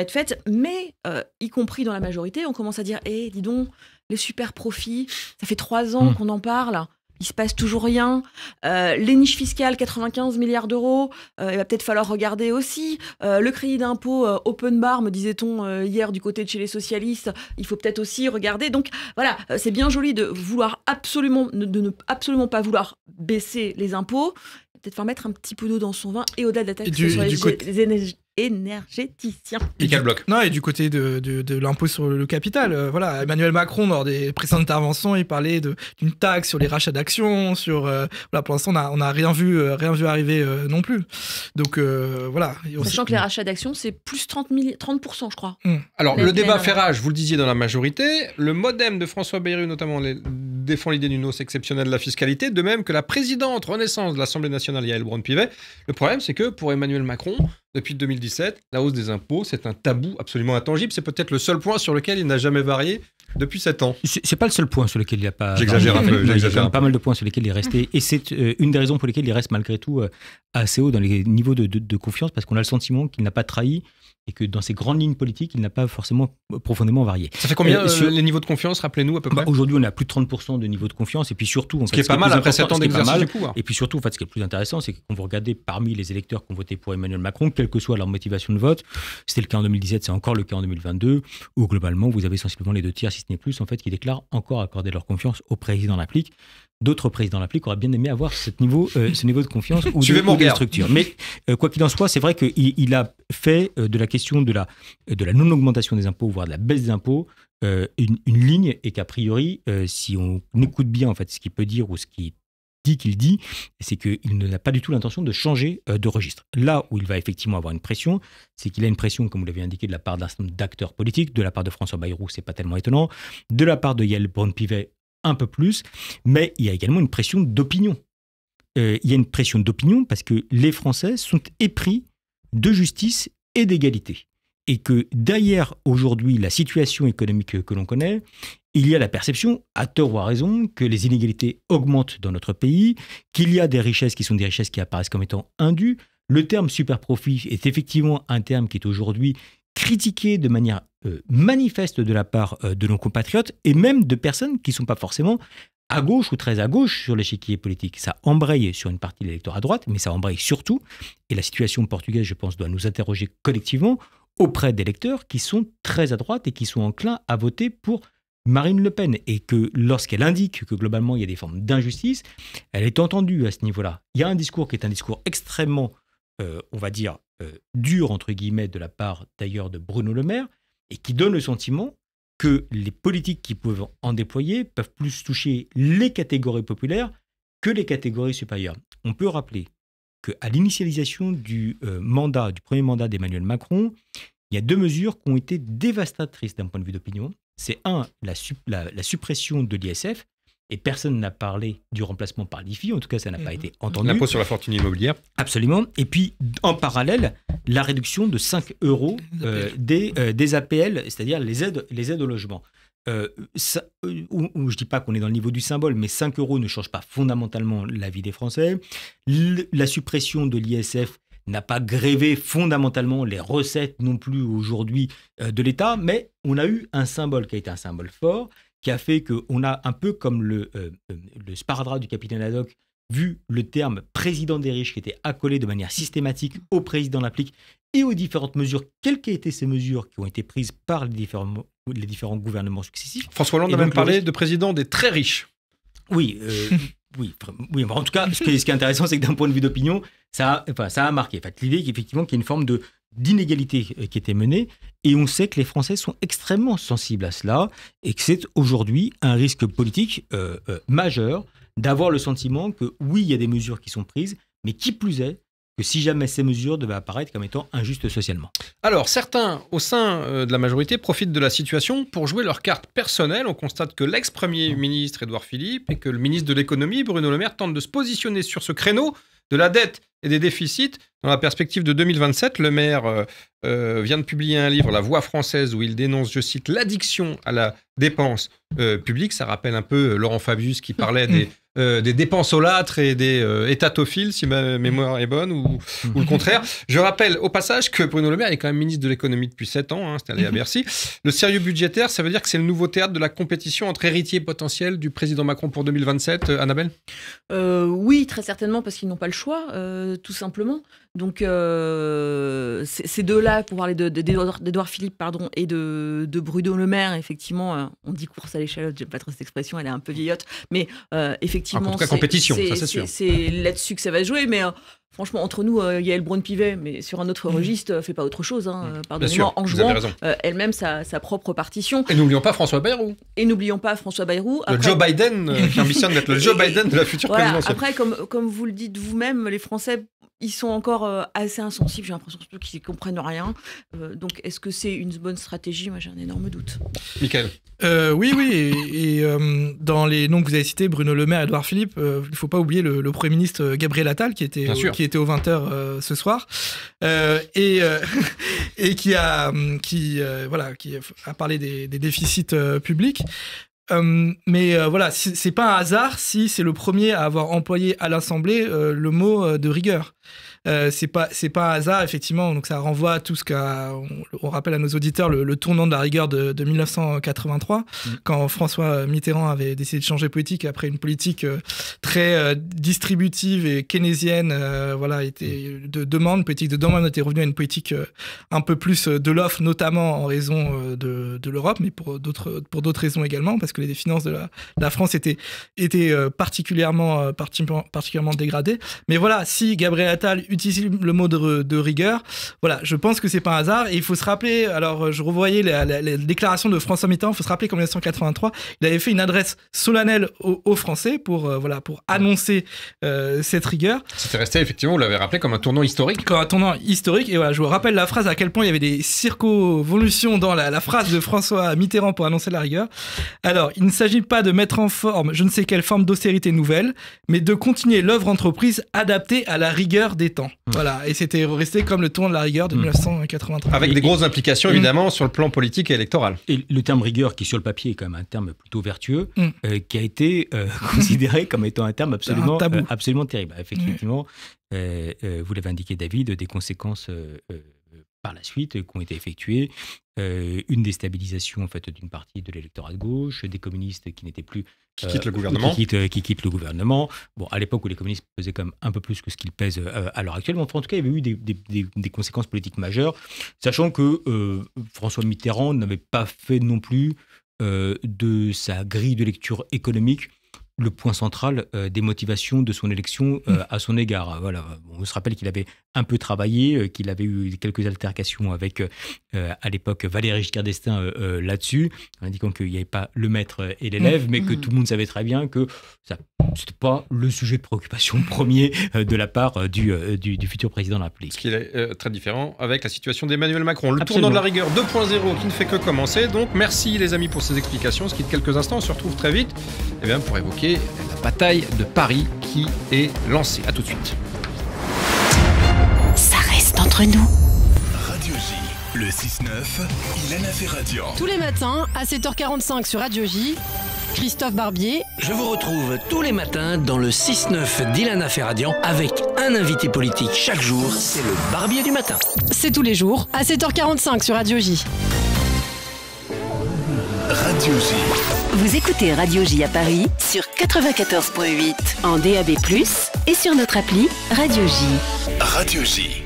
faites, mais y compris dans la majorité, on commence à dire dis donc, les super profits, ça fait 3 ans qu'on en parle. Il se passe toujours rien. Les niches fiscales, 95 milliards d'euros. Il va peut-être falloir regarder aussi. Le crédit d'impôt open bar, me disait-on hier du côté de chez les socialistes. Il faut peut-être aussi regarder. Donc voilà, c'est bien joli de vouloir de ne absolument pas vouloir baisser les impôts. Peut-être faire mettre un petit peu d'eau dans son vin, et au-delà de la taxe sur les énergéticiens. Et quel bloc ? Non, et du côté de l'impôt sur le capital, Emmanuel Macron, lors des précédentes interventions, il parlait d'une taxe sur les rachats d'actions, pour l'instant, on n'a rien vu arriver non plus. Donc Sachant que les rachats d'actions, c'est plus 30%, je crois. Alors, le débat fait rage, vous le disiez, dans la majorité. Le MoDem de François Bayrou, notamment, défend l'idée d'une hausse exceptionnelle de la fiscalité, de même que la présidente Renaissance de l'Assemblée nationale, Yaël Braun-Pivet. Le problème, c'est que pour Emmanuel Macron, depuis 2017, la hausse des impôts, c'est un tabou absolument intangible. C'est peut-être le seul point sur lequel il n'a jamais varié depuis 7 ans. C'est pas le seul point sur lequel il n'y a pas... J'exagère un peu. Il y a quand même pas mal de points sur lesquels il est resté. Et c'est une des raisons pour lesquelles il reste malgré tout assez haut dans les niveaux de confiance, parce qu'on a le sentiment qu'il n'a pas trahi et que dans ses grandes lignes politiques, il n'a pas forcément profondément varié. Ça fait combien sur les niveaux de confiance, rappelez-nous à peu près ? Aujourd'hui, on est à plus de 30% de niveau de confiance, et puis surtout... Ce qui est pas mal après 7 ans d'exercice du pouvoir. Et puis surtout, en fait, ce qui est le plus intéressant, c'est que quand vous regardez parmi les électeurs qui ont voté pour Emmanuel Macron, quelle que soit leur motivation de vote, c'était le cas en 2017, c'est encore le cas en 2022, où globalement, vous avez sensiblement les 2 tiers, si ce n'est plus, en fait, qui déclarent encore accorder leur confiance au président de la République. D'autres présidents de la République auraient bien aimé avoir ce niveau de confiance ou de structure. Mais quoi qu'il en soit, c'est vrai qu'il a fait de la question de la non-augmentation des impôts, voire de la baisse des impôts, une ligne, et qu'a priori, si on écoute bien en fait ce qu'il peut dire ou ce qu'il dit, c'est qu'il n'a pas du tout l'intention de changer de registre. Là où il va effectivement avoir une pression, c'est qu'il a une pression, comme vous l'avez indiqué, de la part d'un certain nombre d'acteurs politiques, de la part de François Bayrou, c'est pas tellement étonnant, de la part de Yaël Braun-Pivet, un peu plus, mais il y a également une pression d'opinion. Il y a une pression d'opinion parce que les Français sont épris de justice et d'égalité. Et que derrière, aujourd'hui, la situation économique que l'on connaît, il y a la perception, à tort ou à raison, que les inégalités augmentent dans notre pays, qu'il y a des richesses qui sont des richesses qui apparaissent comme étant indues. Le terme super profit est effectivement un terme qui est aujourd'hui critiquée de manière manifeste de la part de nos compatriotes et même de personnes qui ne sont pas forcément à gauche ou très à gauche sur l'échiquier politique. Ça embraye sur une partie de l'électorat à droite, mais ça embraye surtout, et la situation portugaise, je pense, doit nous interroger collectivement, auprès d'électeurs qui sont très à droite et qui sont enclins à voter pour Marine Le Pen. Et que lorsqu'elle indique que globalement il y a des formes d'injustice, elle est entendue à ce niveau-là. Il y a un discours qui est un discours extrêmement, on va dire, dur, entre guillemets, de la part d'ailleurs de Bruno Le Maire, et qui donne le sentiment que les politiques qui peuvent en déployer peuvent plus toucher les catégories populaires que les catégories supérieures. On peut rappeler qu'à l'initialisation du premier mandat d'Emmanuel Macron, il y a 2 mesures qui ont été dévastatrices d'un point de vue d'opinion. C'est la suppression de l'ISF, et personne n'a parlé du remplacement par l'IFI, en tout cas ça n'a pas été entendu. L'impôt sur la fortune immobilière. Absolument. Et puis en parallèle, la réduction de 5 € des APL, c'est-à-dire les aides au logement. Je ne dis pas qu'on est dans le niveau du symbole, mais 5 € ne changent pas fondamentalement la vie des Français. La suppression de l'ISF n'a pas grévé fondamentalement les recettes non plus aujourd'hui de l'État, mais on a eu un symbole qui a été un symbole fort, qui a fait qu'on a un peu comme le sparadrap du capitaine Haddock, vu le terme président des riches qui était accolé de manière systématique au président de la République et aux différentes mesures, quelles qu'aient été ces mesures qui ont été prises par les différents gouvernements successifs. François Hollande a même parlé de président des très riches. Oui, en tout cas, ce qui est intéressant, c'est que d'un point de vue d'opinion, ça a marqué. L'idée qu'effectivement, qu'il y a une forme d'inégalité qui était menée, et on sait que les Français sont extrêmement sensibles à cela, et que c'est aujourd'hui un risque politique majeur d'avoir le sentiment que oui, il y a des mesures qui sont prises, mais qui plus est, que si jamais ces mesures devaient apparaître comme étant injustes socialement. Alors, certains, au sein de la majorité, profitent de la situation pour jouer leur carte personnelle. On constate que l'ex-premier ministre Édouard Philippe et que le ministre de l'économie, Bruno Le Maire, tentent de se positionner sur ce créneau de la dette et des déficits. Dans la perspective de 2027, Le Maire vient de publier un livre, La Voix française, où il dénonce, je cite, l'addiction à la dépense publique. Ça rappelle un peu Laurent Fabius qui parlait des dépensolâtres et des étatophiles, si ma mémoire est bonne, ou le contraire. Je rappelle au passage que Bruno Le Maire est quand même ministre de l'économie depuis 7 ans, installé à Bercy. Le sérieux budgétaire, ça veut dire que c'est le nouveau théâtre de la compétition entre héritiers potentiels du président Macron pour 2027, Annabelle ? Oui, très certainement, parce qu'ils n'ont pas le choix, tout simplement. Donc, ces deux-là, pour parler d'Édouard Philippe et de Bruno Le Maire, effectivement, on dit course à l'échalote, j'aime pas trop cette expression, elle est un peu vieillotte, mais effectivement, en tout cas, compétition, ça c'est sûr. C'est là-dessus que ça va se jouer, mais franchement, entre nous, Yael Braun-Pivet, mais sur un autre registre, fait pas autre chose, pardonnez-moi, en jouant elle-même sa propre partition. Et n'oublions pas François Bayrou. Après, le Joe Biden, qui ambitionne d'être le Joe Biden de la future présidentielle. Après, comme vous le dites vous-même, les Français, ils sont encore assez insensibles, j'ai l'impression qu'ils ne comprennent rien. Donc, est-ce que c'est une bonne stratégie ? Moi, j'ai un énorme doute. Mickaël ? Oui, et dans les noms que vous avez cités, Bruno Le Maire et Édouard Philippe, il ne faut pas oublier le Premier ministre Gabriel Attal, qui était aux 20h ce soir, et qui a parlé des déficits publics. Mais voilà, c'est pas un hasard si c'est le premier à avoir employé à l'Assemblée le mot de rigueur. C'est pas un hasard, effectivement. Donc ça renvoie à tout ce on rappelle à nos auditeurs le tournant de la rigueur de 1983, quand François Mitterrand avait décidé de changer politique après une politique très distributive et keynésienne, de demande. Politique de demande était revenue à une politique un peu plus de l'offre, notamment en raison de l'Europe, mais pour d'autres raisons également, parce que les finances de la France étaient particulièrement dégradées. Mais voilà, si Gabriel Attal utilise le mot de rigueur, voilà, je pense que c'est pas un hasard. Et il faut se rappeler, alors je revoyais la déclaration de François Mitterrand, il faut se rappeler qu'en 1983, il avait fait une adresse solennelle aux Français pour annoncer cette rigueur. C'était resté, effectivement, vous l'avez rappelé, comme un tournant historique. Et voilà, je vous rappelle la phrase, à quel point il y avait des circonvolutions dans la phrase de François Mitterrand pour annoncer la rigueur. Alors, il ne s'agit pas de mettre en forme je ne sais quelle forme d'austérité nouvelle, mais de continuer l'œuvre entreprise adaptée à la rigueur des temps. Voilà, et c'était resté comme le tournant de la rigueur de 1983. Avec des grosses implications, évidemment, sur le plan politique et électoral. Et le terme rigueur, qui sur le papier est quand même un terme plutôt vertueux, qui a été considéré comme étant un terme absolument terrible. Effectivement, vous l'avez indiqué, David, des conséquences par la suite qui ont été effectuées. Une déstabilisation en fait d'une partie de l'électorat de gauche, des communistes qui n'étaient plus qui quittent le gouvernement. Qui quittent le gouvernement. Bon, à l'époque où les communistes pesaient quand même un peu plus que ce qu'ils pèsent à l'heure actuelle, mais enfin, en tout cas, il y avait eu des conséquences politiques majeures, sachant que François Mitterrand n'avait pas fait non plus de sa grille de lecture économique le point central des motivations de son élection à son égard. Voilà. On se rappelle qu'il avait un peu travaillé, qu'il avait eu quelques altercations avec, à l'époque, Valéry Giscard d'Estaing là-dessus, indiquant qu'il n'y avait pas le maître et l'élève, mais que tout le monde savait très bien que ce n'était pas le sujet de préoccupation premier de la part du futur président de la République. Ce qui est très différent avec la situation d'Emmanuel Macron. Le tournant de la rigueur 2.0 qui ne fait que commencer. Donc, merci les amis pour ces explications. On se quitte quelques instants, on se retrouve très vite pour évoquer la bataille de Paris qui est lancée. À tout de suite. Ça reste entre nous. Radio J, le 6-9, Ilana Ferradian. Tous les matins à 7h45 sur Radio J, Christophe Barbier. Je vous retrouve tous les matins dans le 6-9 d'Ilana Ferradian avec un invité politique chaque jour. C'est le Barbier du matin. C'est tous les jours à 7h45 sur Radio J. Radio J. Vous écoutez Radio J à Paris sur 94.8 en DAB+, et sur notre appli Radio J. Radio J.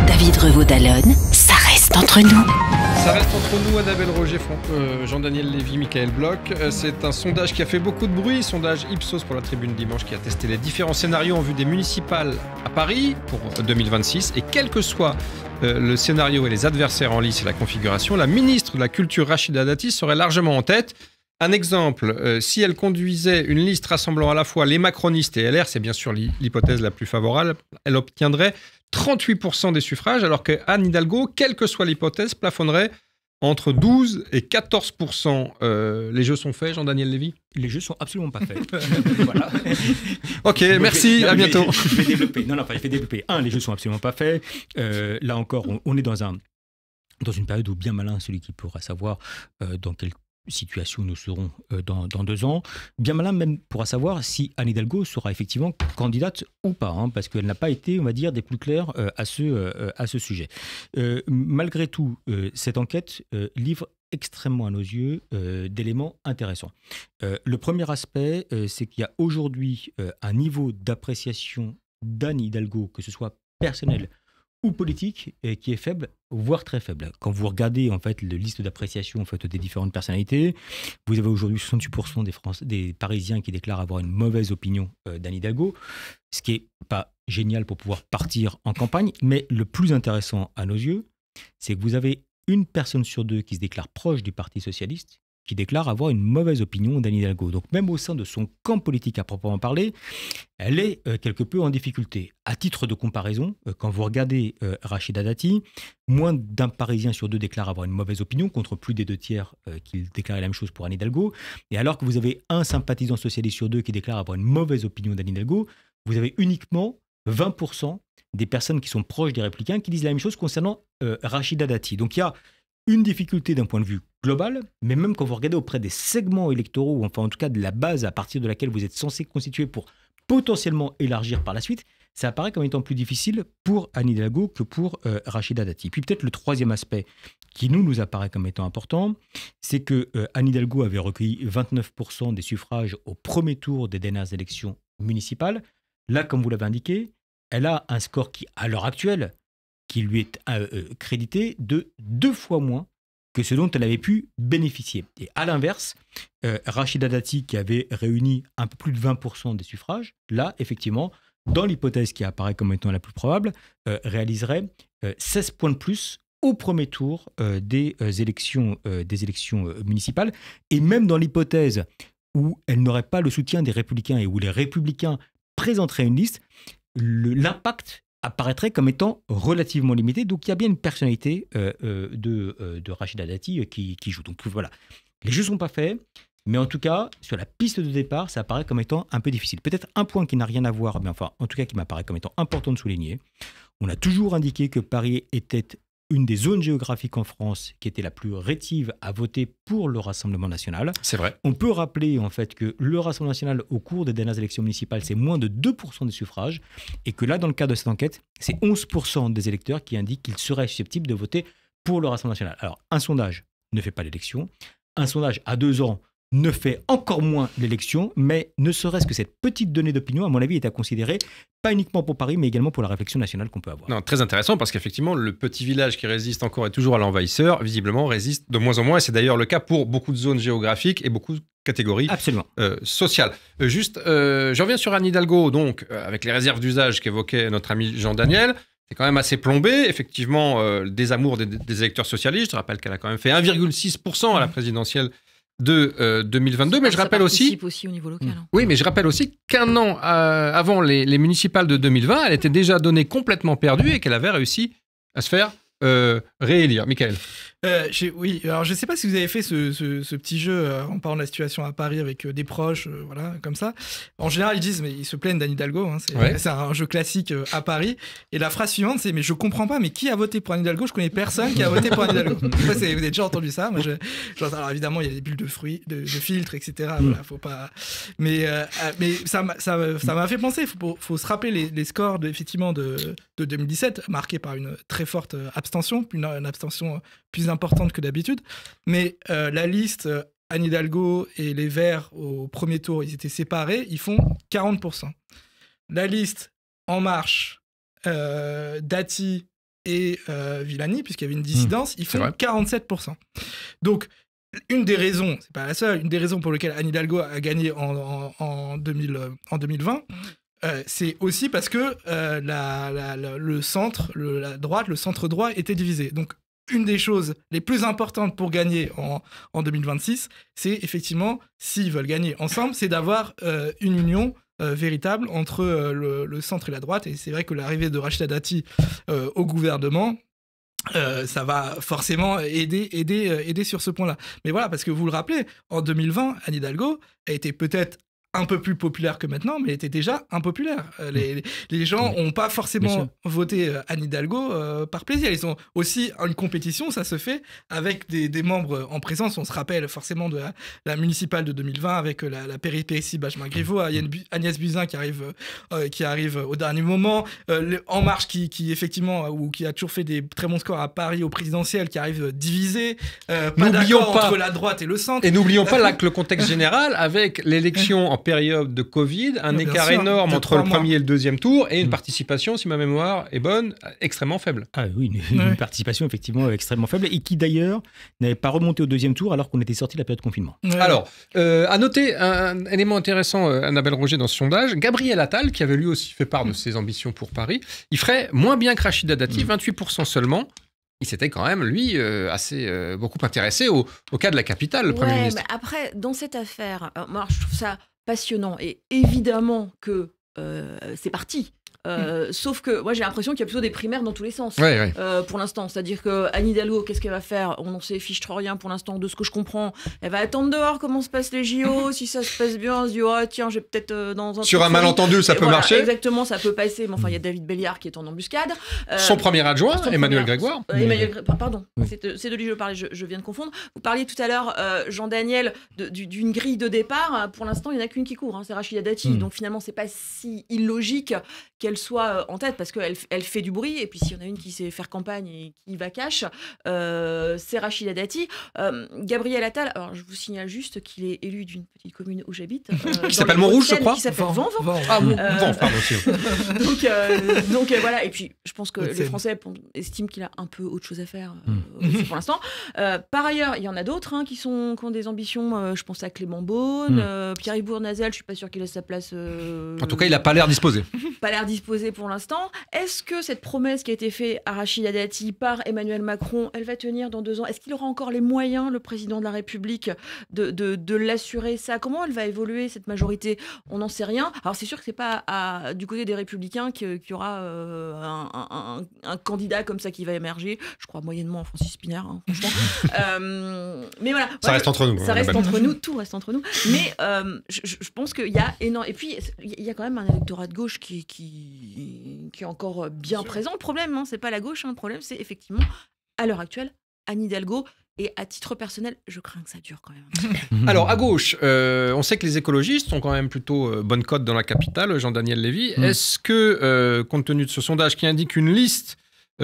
David Revaud-Dallon, ça reste entre nous. Ça reste entre nous, Annabelle Roger, Jean-Daniel Lévy, Michael Bloch. C'est un sondage qui a fait beaucoup de bruit, sondage Ipsos pour la Tribune Dimanche qui a testé les différents scénarios en vue des municipales à Paris pour 2026. Et quel que soit le scénario et les adversaires en lice et la configuration, la ministre de la Culture Rachida Dati serait largement en tête. Un exemple, si elle conduisait une liste rassemblant à la fois les macronistes et LR, c'est bien sûr l'hypothèse la plus favorable, elle obtiendrait 38% des suffrages, alors que Anne Hidalgo, quelle que soit l'hypothèse, plafonnerait entre 12 et 14%. Les jeux sont faits, Jean-Daniel Lévy ? Les jeux sont absolument pas faits. Voilà. Ok, merci, à bientôt. Je vais développer. Je vais développer. Les jeux sont absolument pas faits. Là encore, on est dans une période où bien malin celui qui pourra savoir dans quelle situation nous serons dans 2 ans. Bien malin même pourra savoir si Anne Hidalgo sera effectivement candidate ou pas, parce qu'elle n'a pas été, on va dire, des plus clairs à ce sujet. Malgré tout, cette enquête livre extrêmement à nos yeux d'éléments intéressants. Le premier aspect, c'est qu'il y a aujourd'hui un niveau d'appréciation d'Anne Hidalgo, que ce soit personnel ou politique, qui est faible, voire très faible. Quand vous regardez en fait la liste d'appréciation en fait des différentes personnalités, vous avez aujourd'hui 68% des Parisiens qui déclarent avoir une mauvaise opinion d'Anne Hidalgo, ce qui est pas génial pour pouvoir partir en campagne, mais le plus intéressant à nos yeux, c'est que vous avez une personne sur 2 qui se déclare proche du Parti socialiste, qui déclare avoir une mauvaise opinion d'Anne Hidalgo. Donc même au sein de son camp politique à proprement parler, elle est quelque peu en difficulté. À titre de comparaison, quand vous regardez Rachida Dati, moins d'un Parisien sur 2 déclare avoir une mauvaise opinion, contre plus des 2 tiers qui déclaraient la même chose pour Anne Hidalgo. Et alors que vous avez un sympathisant socialiste sur 2 qui déclare avoir une mauvaise opinion d'Anne Hidalgo, vous avez uniquement 20% des personnes qui sont proches des Républicains qui disent la même chose concernant Rachida Dati. Donc il y a une difficulté d'un point de vue global, mais même quand vous regardez auprès des segments électoraux, ou enfin en tout cas de la base à partir de laquelle vous êtes censé constituer pour potentiellement élargir par la suite, ça apparaît comme étant plus difficile pour Anne Hidalgo que pour Rachida Dati. Puis peut-être le troisième aspect qui nous apparaît comme étant important, c'est que Anne Hidalgo avait recueilli 29% des suffrages au premier tour des dernières élections municipales. Là, comme vous l'avez indiqué, elle a un score qui, à l'heure actuelle, qui lui est crédité de 2 fois moins que ce dont elle avait pu bénéficier. Et à l'inverse, Rachida Dati, qui avait réuni un peu plus de 20% des suffrages, là, effectivement, dans l'hypothèse qui apparaît comme étant la plus probable, réaliserait 16 points de plus au premier tour des élections municipales. Et même dans l'hypothèse où elle n'aurait pas le soutien des Républicains et où les Républicains présenteraient une liste, l'impact apparaîtrait comme étant relativement limité. Donc, il y a bien une personnalité de Rachida Dati qui joue. Donc, voilà. Les jeux ne sont pas faits, mais en tout cas, sur la piste de départ, ça apparaît comme étant un peu difficile. Peut-être un point qui n'a rien à voir, mais enfin, en tout cas, qui m'apparaît comme étant important de souligner. On a toujours indiqué que Paris était une des zones géographiques en France qui était la plus rétive à voter pour le Rassemblement national. C'est vrai. On peut rappeler en fait que le Rassemblement national, au cours des dernières élections municipales, c'est moins de 2% des suffrages, et que là, dans le cadre de cette enquête, c'est 11% des électeurs qui indiquent qu'ils seraient susceptibles de voter pour le Rassemblement national. Alors, un sondage ne fait pas l'élection. Un sondage à 2 ans ne fait encore moins l'élection, mais ne serait-ce que cette petite donnée d'opinion, à mon avis, est à considérer, pas uniquement pour Paris, mais également pour la réflexion nationale qu'on peut avoir. Non, très intéressant, parce qu'effectivement, le petit village qui résiste encore et toujours à l'envahisseur, visiblement, résiste de moins en moins, et c'est d'ailleurs le cas pour beaucoup de zones géographiques et beaucoup de catégories sociales. Je reviens sur Anne Hidalgo, donc, avec les réserves d'usage qu'évoquait notre ami Jean Daniel. C'est quand même assez plombé, effectivement, le désamour des électeurs socialistes. Je rappelle qu'elle a quand même fait 1,6% à la présidentielle de 2022, mais je rappelle aussi au niveau local. Oui, mais je rappelle aussi qu'un an avant les municipales de 2020, elle était déjà donnée complètement perdue et qu'elle avait réussi à se faire réélire. Michael. Oui, alors je ne sais pas si vous avez fait ce petit jeu en parlant de la situation à Paris avec des proches, voilà, comme ça. En général, ils disent, mais ils se plaignent d'Anne Hidalgo, hein, c'est un jeu classique à Paris. Et la phrase suivante, c'est, mais je comprends pas, mais qui a voté pour Anne Hidalgo? Je connais personne qui a voté pour Anne Hidalgo. Vous avez déjà entendu ça? Moi, alors évidemment, il y a des bulles de fruits, de filtres, etc. Voilà, faut pas. Mais ça m'a fait penser. Faut se rappeler les scores effectivement de 2017, marqués par une très forte abstention, une abstention plus importante que d'habitude, mais la liste Anne Hidalgo et les Verts au premier tour, ils étaient séparés, ils font 40%. La liste En Marche, Dati et Villani, puisqu'il y avait une dissidence, ils font 47%. Donc, une des raisons, c'est pas la seule, une des raisons pour lesquelles Anne Hidalgo a gagné en 2020, c'est aussi parce que le centre, la droite, le centre-droit était divisé. Donc, une des choses les plus importantes pour gagner en 2026, c'est effectivement, s'ils veulent gagner ensemble, c'est d'avoir une union véritable entre le centre et la droite. Et c'est vrai que l'arrivée de Rachida Dati au gouvernement, ça va forcément aider sur ce point-là. Mais voilà, parce que vous le rappelez, en 2020, Anne Hidalgo a été peut-être un peu plus populaire que maintenant, mais elle était déjà impopulaire. Les gens n'ont pas forcément voté Anne Hidalgo par plaisir. Ils ont aussi une compétition, ça se fait avec des membres en présence. On se rappelle forcément de la municipale de 2020 avec la péripétie Benjamin Griveaux, Agnès Buzyn qui arrive au dernier moment, En Marche qui effectivement, ou qui a toujours fait des très bons scores à Paris au présidentiel, qui arrive divisé, pas d'accord entre la droite et le centre. Et n'oublions pas que le contexte général, avec l'élection en période de Covid, un écart énorme entre le premier et le deuxième tour, et une participation, si ma mémoire est bonne, extrêmement faible. Ah oui, une participation effectivement extrêmement faible, et qui d'ailleurs n'avait pas remonté au deuxième tour alors qu'on était sorti de la période de confinement. Alors, à noter un élément intéressant, Annabelle Roger, dans ce sondage, Gabriel Attal, qui avait lui aussi fait part de ses ambitions pour Paris, il ferait moins bien que Rachida Dati, 28% seulement. Il s'était quand même, lui, beaucoup intéressé au cas de la capitale, le Premier ministre. Mais après, dans cette affaire, moi, je trouve ça passionnant. Et évidemment que c'est parti. Sauf que moi j'ai l'impression qu'il y a plutôt des primaires dans tous les sens pour l'instant. C'est-à-dire que Anne Hidalgo, qu'est-ce qu'elle va faire? On n'en sait fiche trop rien pour l'instant, de ce que je comprends. Elle va attendre dehors comment se passent les JO. Si ça se passe bien, on se dit oh tiens, j'ai peut-être dans un sur un malentendu ça peut marcher. Exactement, ça peut passer. Mais enfin il y a David Béliard qui est en embuscade. Son premier adjoint, Emmanuel Grégoire. Pardon, c'est de lui je parlais. Je viens de confondre. Vous parliez tout à l'heure, Jean Daniel, d'une grille de départ. Pour l'instant il n'y en a qu'une qui court. C'est Rachida Dati. Donc finalement c'est pas si illogique qu'elle soit en tête, parce qu'elle fait du bruit, et puis s'il y en a une qui sait faire campagne et qui va cash, c'est Rachida Dati. Gabriel Attal, alors je vous signale juste qu'il est élu d'une petite commune où j'habite. Qui s'appelle Montrouge, je crois. Qui s'appelle Vent. Ah, Vent, pardon. Donc voilà, et puis je pense que les Français estiment qu'il a un peu autre chose à faire pour l'instant. Par ailleurs, il y en a d'autres qui ont des ambitions, je pense à Clément Beaune, Pierre-Yves Bournazel, je suis pas sûr qu'il laisse sa place. En tout cas, il n'a pas l'air disposé. Pas l'air disposé pour l'instant. Est-ce que cette promesse qui a été faite à Rachida Dati par Emmanuel Macron, elle va tenir dans 2 ans? Est-ce qu'il aura encore les moyens, le président de la République, de l'assurer ça? Comment elle va évoluer, cette majorité? On n'en sait rien. Alors c'est sûr que c'est pas du côté des Républicains qu'il y aura un candidat comme ça qui va émerger. Je crois moyennement Francis Spinner, franchement. Mais voilà. Ça reste entre nous. Ça reste entre nous, tout reste entre nous. Mais je pense qu'il y a énorme... Et puis, il y a quand même un électorat de gauche qui est encore bien présent. Le problème, c'est pas la gauche, le problème, c'est effectivement à l'heure actuelle, Anne Hidalgo. Et à titre personnel, je crains que ça dure quand même. Alors, à gauche, on sait que les écologistes sont quand même plutôt bonne cote dans la capitale, Jean-Daniel Lévy. Est-ce que, compte tenu de ce sondage qui indique une liste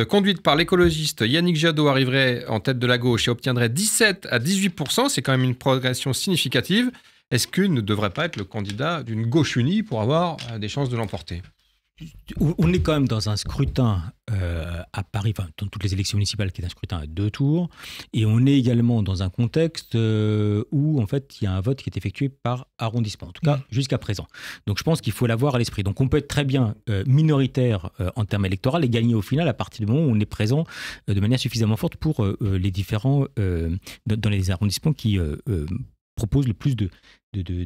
conduite par l'écologiste Yannick Jadot arriverait en tête de la gauche et obtiendrait 17 à 18%, c'est quand même une progression significative, est-ce qu'il ne devrait pas être le candidat d'une gauche unie pour avoir des chances de l'emporter ? On est quand même dans un scrutin à Paris, enfin dans toutes les élections municipales, qui est un scrutin à 2 tours, et on est également dans un contexte où en fait il y a un vote qui est effectué par arrondissement, en tout cas jusqu'à présent. Donc je pense qu'il faut l'avoir à l'esprit. Donc on peut être très bien minoritaire en termes électoraux et gagner au final à partir du moment où on est présent de manière suffisamment forte pour les différents dans les arrondissements qui propose le plus de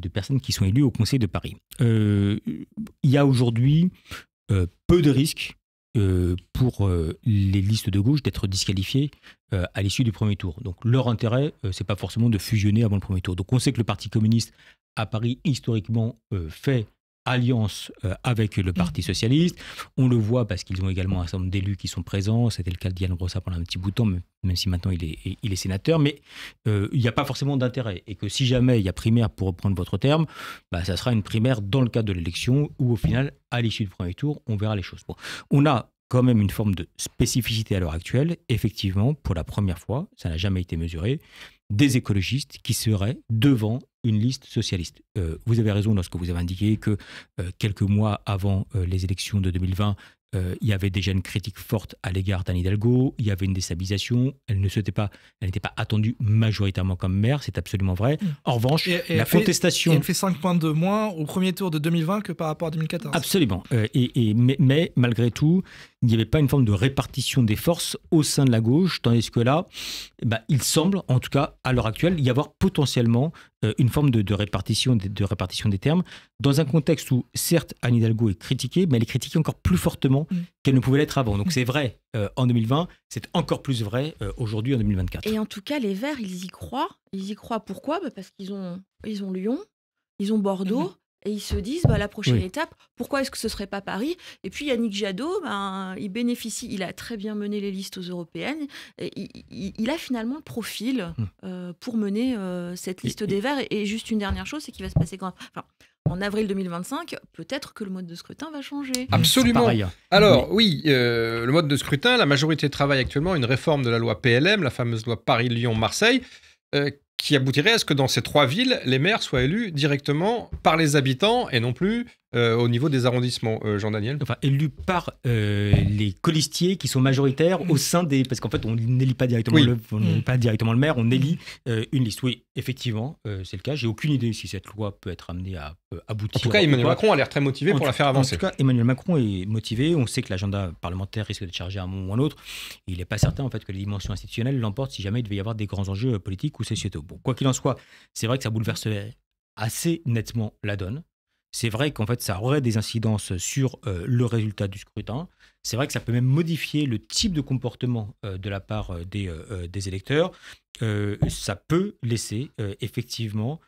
personnes qui sont élues au Conseil de Paris. Il y a aujourd'hui peu de risques pour les listes de gauche d'être disqualifiées à l'issue du premier tour. Donc leur intérêt, c'est pas forcément de fusionner avant le premier tour. Donc on sait que le Parti communiste à Paris, historiquement, fait alliance avec le Parti socialiste. On le voit parce qu'ils ont également un certain nombre d'élus qui sont présents. C'était le cas de Diane Brossat pendant un petit bout de temps, même si maintenant il est sénateur. Mais il n'y a pas forcément d'intérêt. Et que si jamais il y a primaire, pour reprendre votre terme, ça sera une primaire dans le cadre de l'élection où au final, à l'issue du premier tour, on verra les choses. Bon, on a quand même une forme de spécificité à l'heure actuelle. Effectivement, pour la première fois, ça n'a jamais été mesuré, des écologistes qui seraient devant une liste socialiste. Vous avez raison lorsque vous avez indiqué que quelques mois avant les élections de 2020, il y avait déjà une critique forte à l'égard d'Anne Hidalgo, il y avait une déstabilisation, elle n'était pas attendue majoritairement comme maire, c'est absolument vrai. En revanche, la contestation... Elle fait 5 points de moins au premier tour de 2020 que par rapport à 2014. Absolument. Mais malgré tout, il n'y avait pas une forme de répartition des forces au sein de la gauche, tandis que là, il semble, en tout cas à l'heure actuelle, y avoir potentiellement une forme de répartition des termes, dans un contexte où, certes, Anne Hidalgo est critiquée, mais elle est critiquée encore plus fortement qu'elle ne pouvait l'être avant. Donc c'est vrai en 2020, c'est encore plus vrai aujourd'hui en 2024. Et en tout cas, les Verts, ils y croient. Ils y croient pourquoi ? Parce qu'ils ont Lyon, ils ont Bordeaux, et ils se disent, la prochaine étape, pourquoi est-ce que ce ne serait pas Paris ? Et puis Yannick Jadot, il bénéficie, il a très bien mené les listes aux européennes, et il a finalement le profil pour mener cette liste des Verts. Et juste une dernière chose, c'est qu'il va se passer en avril 2025, peut-être que le mode de scrutin va changer. Absolument. Alors oui, le mode de scrutin, la majorité travaille actuellement à une réforme de la loi PLM, la fameuse loi Paris-Lyon-Marseille, qui aboutirait à ce que dans ces 3 villes, les maires soient élus directement par les habitants et non plus au niveau des arrondissements. Jean-Daniel ? Enfin, élus par les colistiers qui sont majoritaires au sein des... Parce qu'en fait, on n'élit pas directement, le maire, on élit une liste. Oui, effectivement, c'est le cas. J'ai aucune idée si cette loi peut être amenée à aboutir. En tout cas, Emmanuel Macron a l'air très motivé pour la faire avancer. En tout cas, Emmanuel Macron est motivé. On sait que l'agenda parlementaire risque d'être chargé à un moment ou à un autre. Il n'est pas certain en fait, que les dimensions institutionnelles l'emportent si jamais il devait y avoir des grands enjeux politiques ou sociétaux. Bon, quoi qu'il en soit, c'est vrai que ça bouleverserait assez nettement la donne. C'est vrai qu'en fait, ça aurait des incidences sur le résultat du scrutin. C'est vrai que ça peut même modifier le type de comportement de la part des électeurs. Ça peut laisser effectivement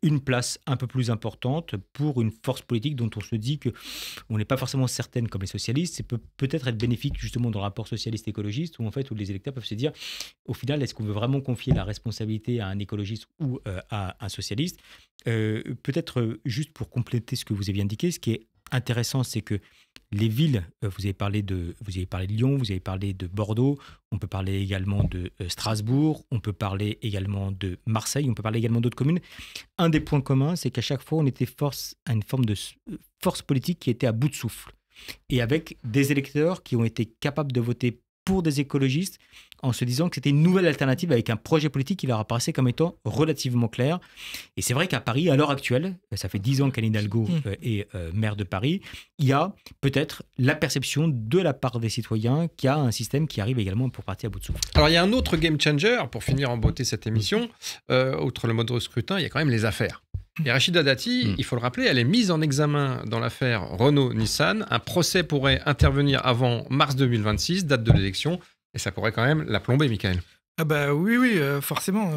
une place un peu plus importante pour une force politique dont on se dit qu'on n'est pas forcément certaine comme les socialistes. C'est peut-être être bénéfique justement dans le rapport socialiste-écologiste où en fait où les électeurs peuvent se dire au final est-ce qu'on veut vraiment confier la responsabilité à un écologiste ou à un socialiste. Peut-être juste pour compléter ce que vous aviez indiqué, ce qui est intéressant, c'est que les villes, vous avez parlé de Lyon, vous avez parlé de Bordeaux, on peut parler également de Strasbourg, on peut parler également de Marseille, on peut parler également d'autres communes. Un des points communs, c'est qu'à chaque fois, on était à une forme de force politique qui était à bout de souffle. Et avec des électeurs qui ont été capables de voter pour des écologistes en se disant que c'était une nouvelle alternative avec un projet politique qui leur apparaissait comme étant relativement clair. Et c'est vrai qu'à Paris, à l'heure actuelle, ça fait 10 ans qu'Anne Hidalgo est maire de Paris, il y a peut-être la perception de la part des citoyens qu'il y a un système qui arrive également pour partir à bout de souffle. Alors il y a un autre game changer, pour finir en beauté cette émission, outre le mode de scrutin, il y a quand même les affaires. Et Rachida Dati, il faut le rappeler, elle est mise en examen dans l'affaire Renault-Nissan. Un procès pourrait intervenir avant mars 2026, date de l'élection, et ça pourrait quand même la plomber, Michael. Oui, forcément.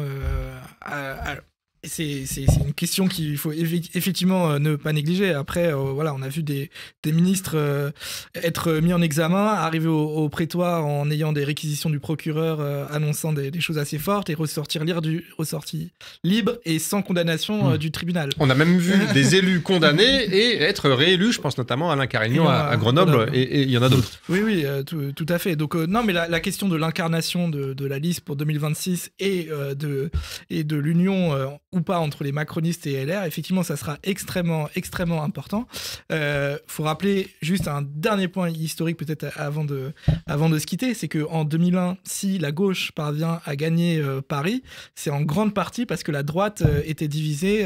C'est une question qu'il faut effectivement ne pas négliger. Après, voilà, on a vu des ministres être mis en examen, arriver au prétoire en ayant des réquisitions du procureur annonçant des choses assez fortes et ressortir libre et sans condamnation du tribunal. On a même vu des élus condamnés et être réélus, je pense notamment à Alain Carignan à Grenoble, et il y en a d'autres. Oui, tout à fait. Donc non, mais la question de l'incarnation de la liste pour 2026 et de l'union ou pas entre les macronistes et LR, effectivement, ça sera extrêmement important. Faut rappeler juste un dernier point historique peut-être avant de se quitter, c'est qu'en 2001, si la gauche parvient à gagner Paris, c'est en grande partie parce que la droite était divisée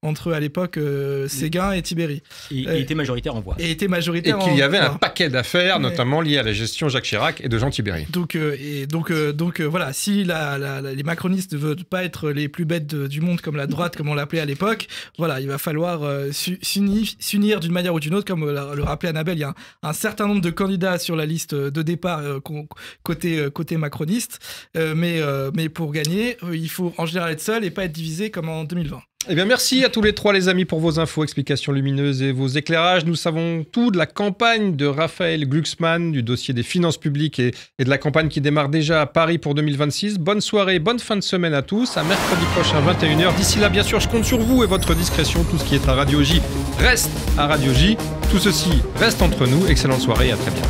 entre, à l'époque, Séguin et Tibéri. Et était majoritaire en voix. Et qu'il y avait un paquet d'affaires, notamment liées à la gestion Jacques Chirac et de Jean Tibéri. Donc voilà, si les macronistes ne veulent pas être les plus bêtes du monde comme la droite, comme on l'appelait à l'époque, voilà, il va falloir s'unir d'une manière ou d'une autre, comme le rappelait Annabelle. Il y a un certain nombre de candidats sur la liste de départ côté macroniste, mais pour gagner, il faut en général être seul et pas être divisé comme en 2020. Eh bien, merci à tous les trois, les amis, pour vos infos, explications lumineuses et vos éclairages. Nous savons tout de la campagne de Raphaël Glucksmann, du dossier des finances publiques et de la campagne qui démarre déjà à Paris pour 2026. Bonne soirée, bonne fin de semaine à tous. À mercredi prochain, 21h. D'ici là, bien sûr, je compte sur vous et votre discrétion. Tout ce qui est à Radio J reste à Radio J. Tout ceci reste entre nous. Excellente soirée et à très bientôt.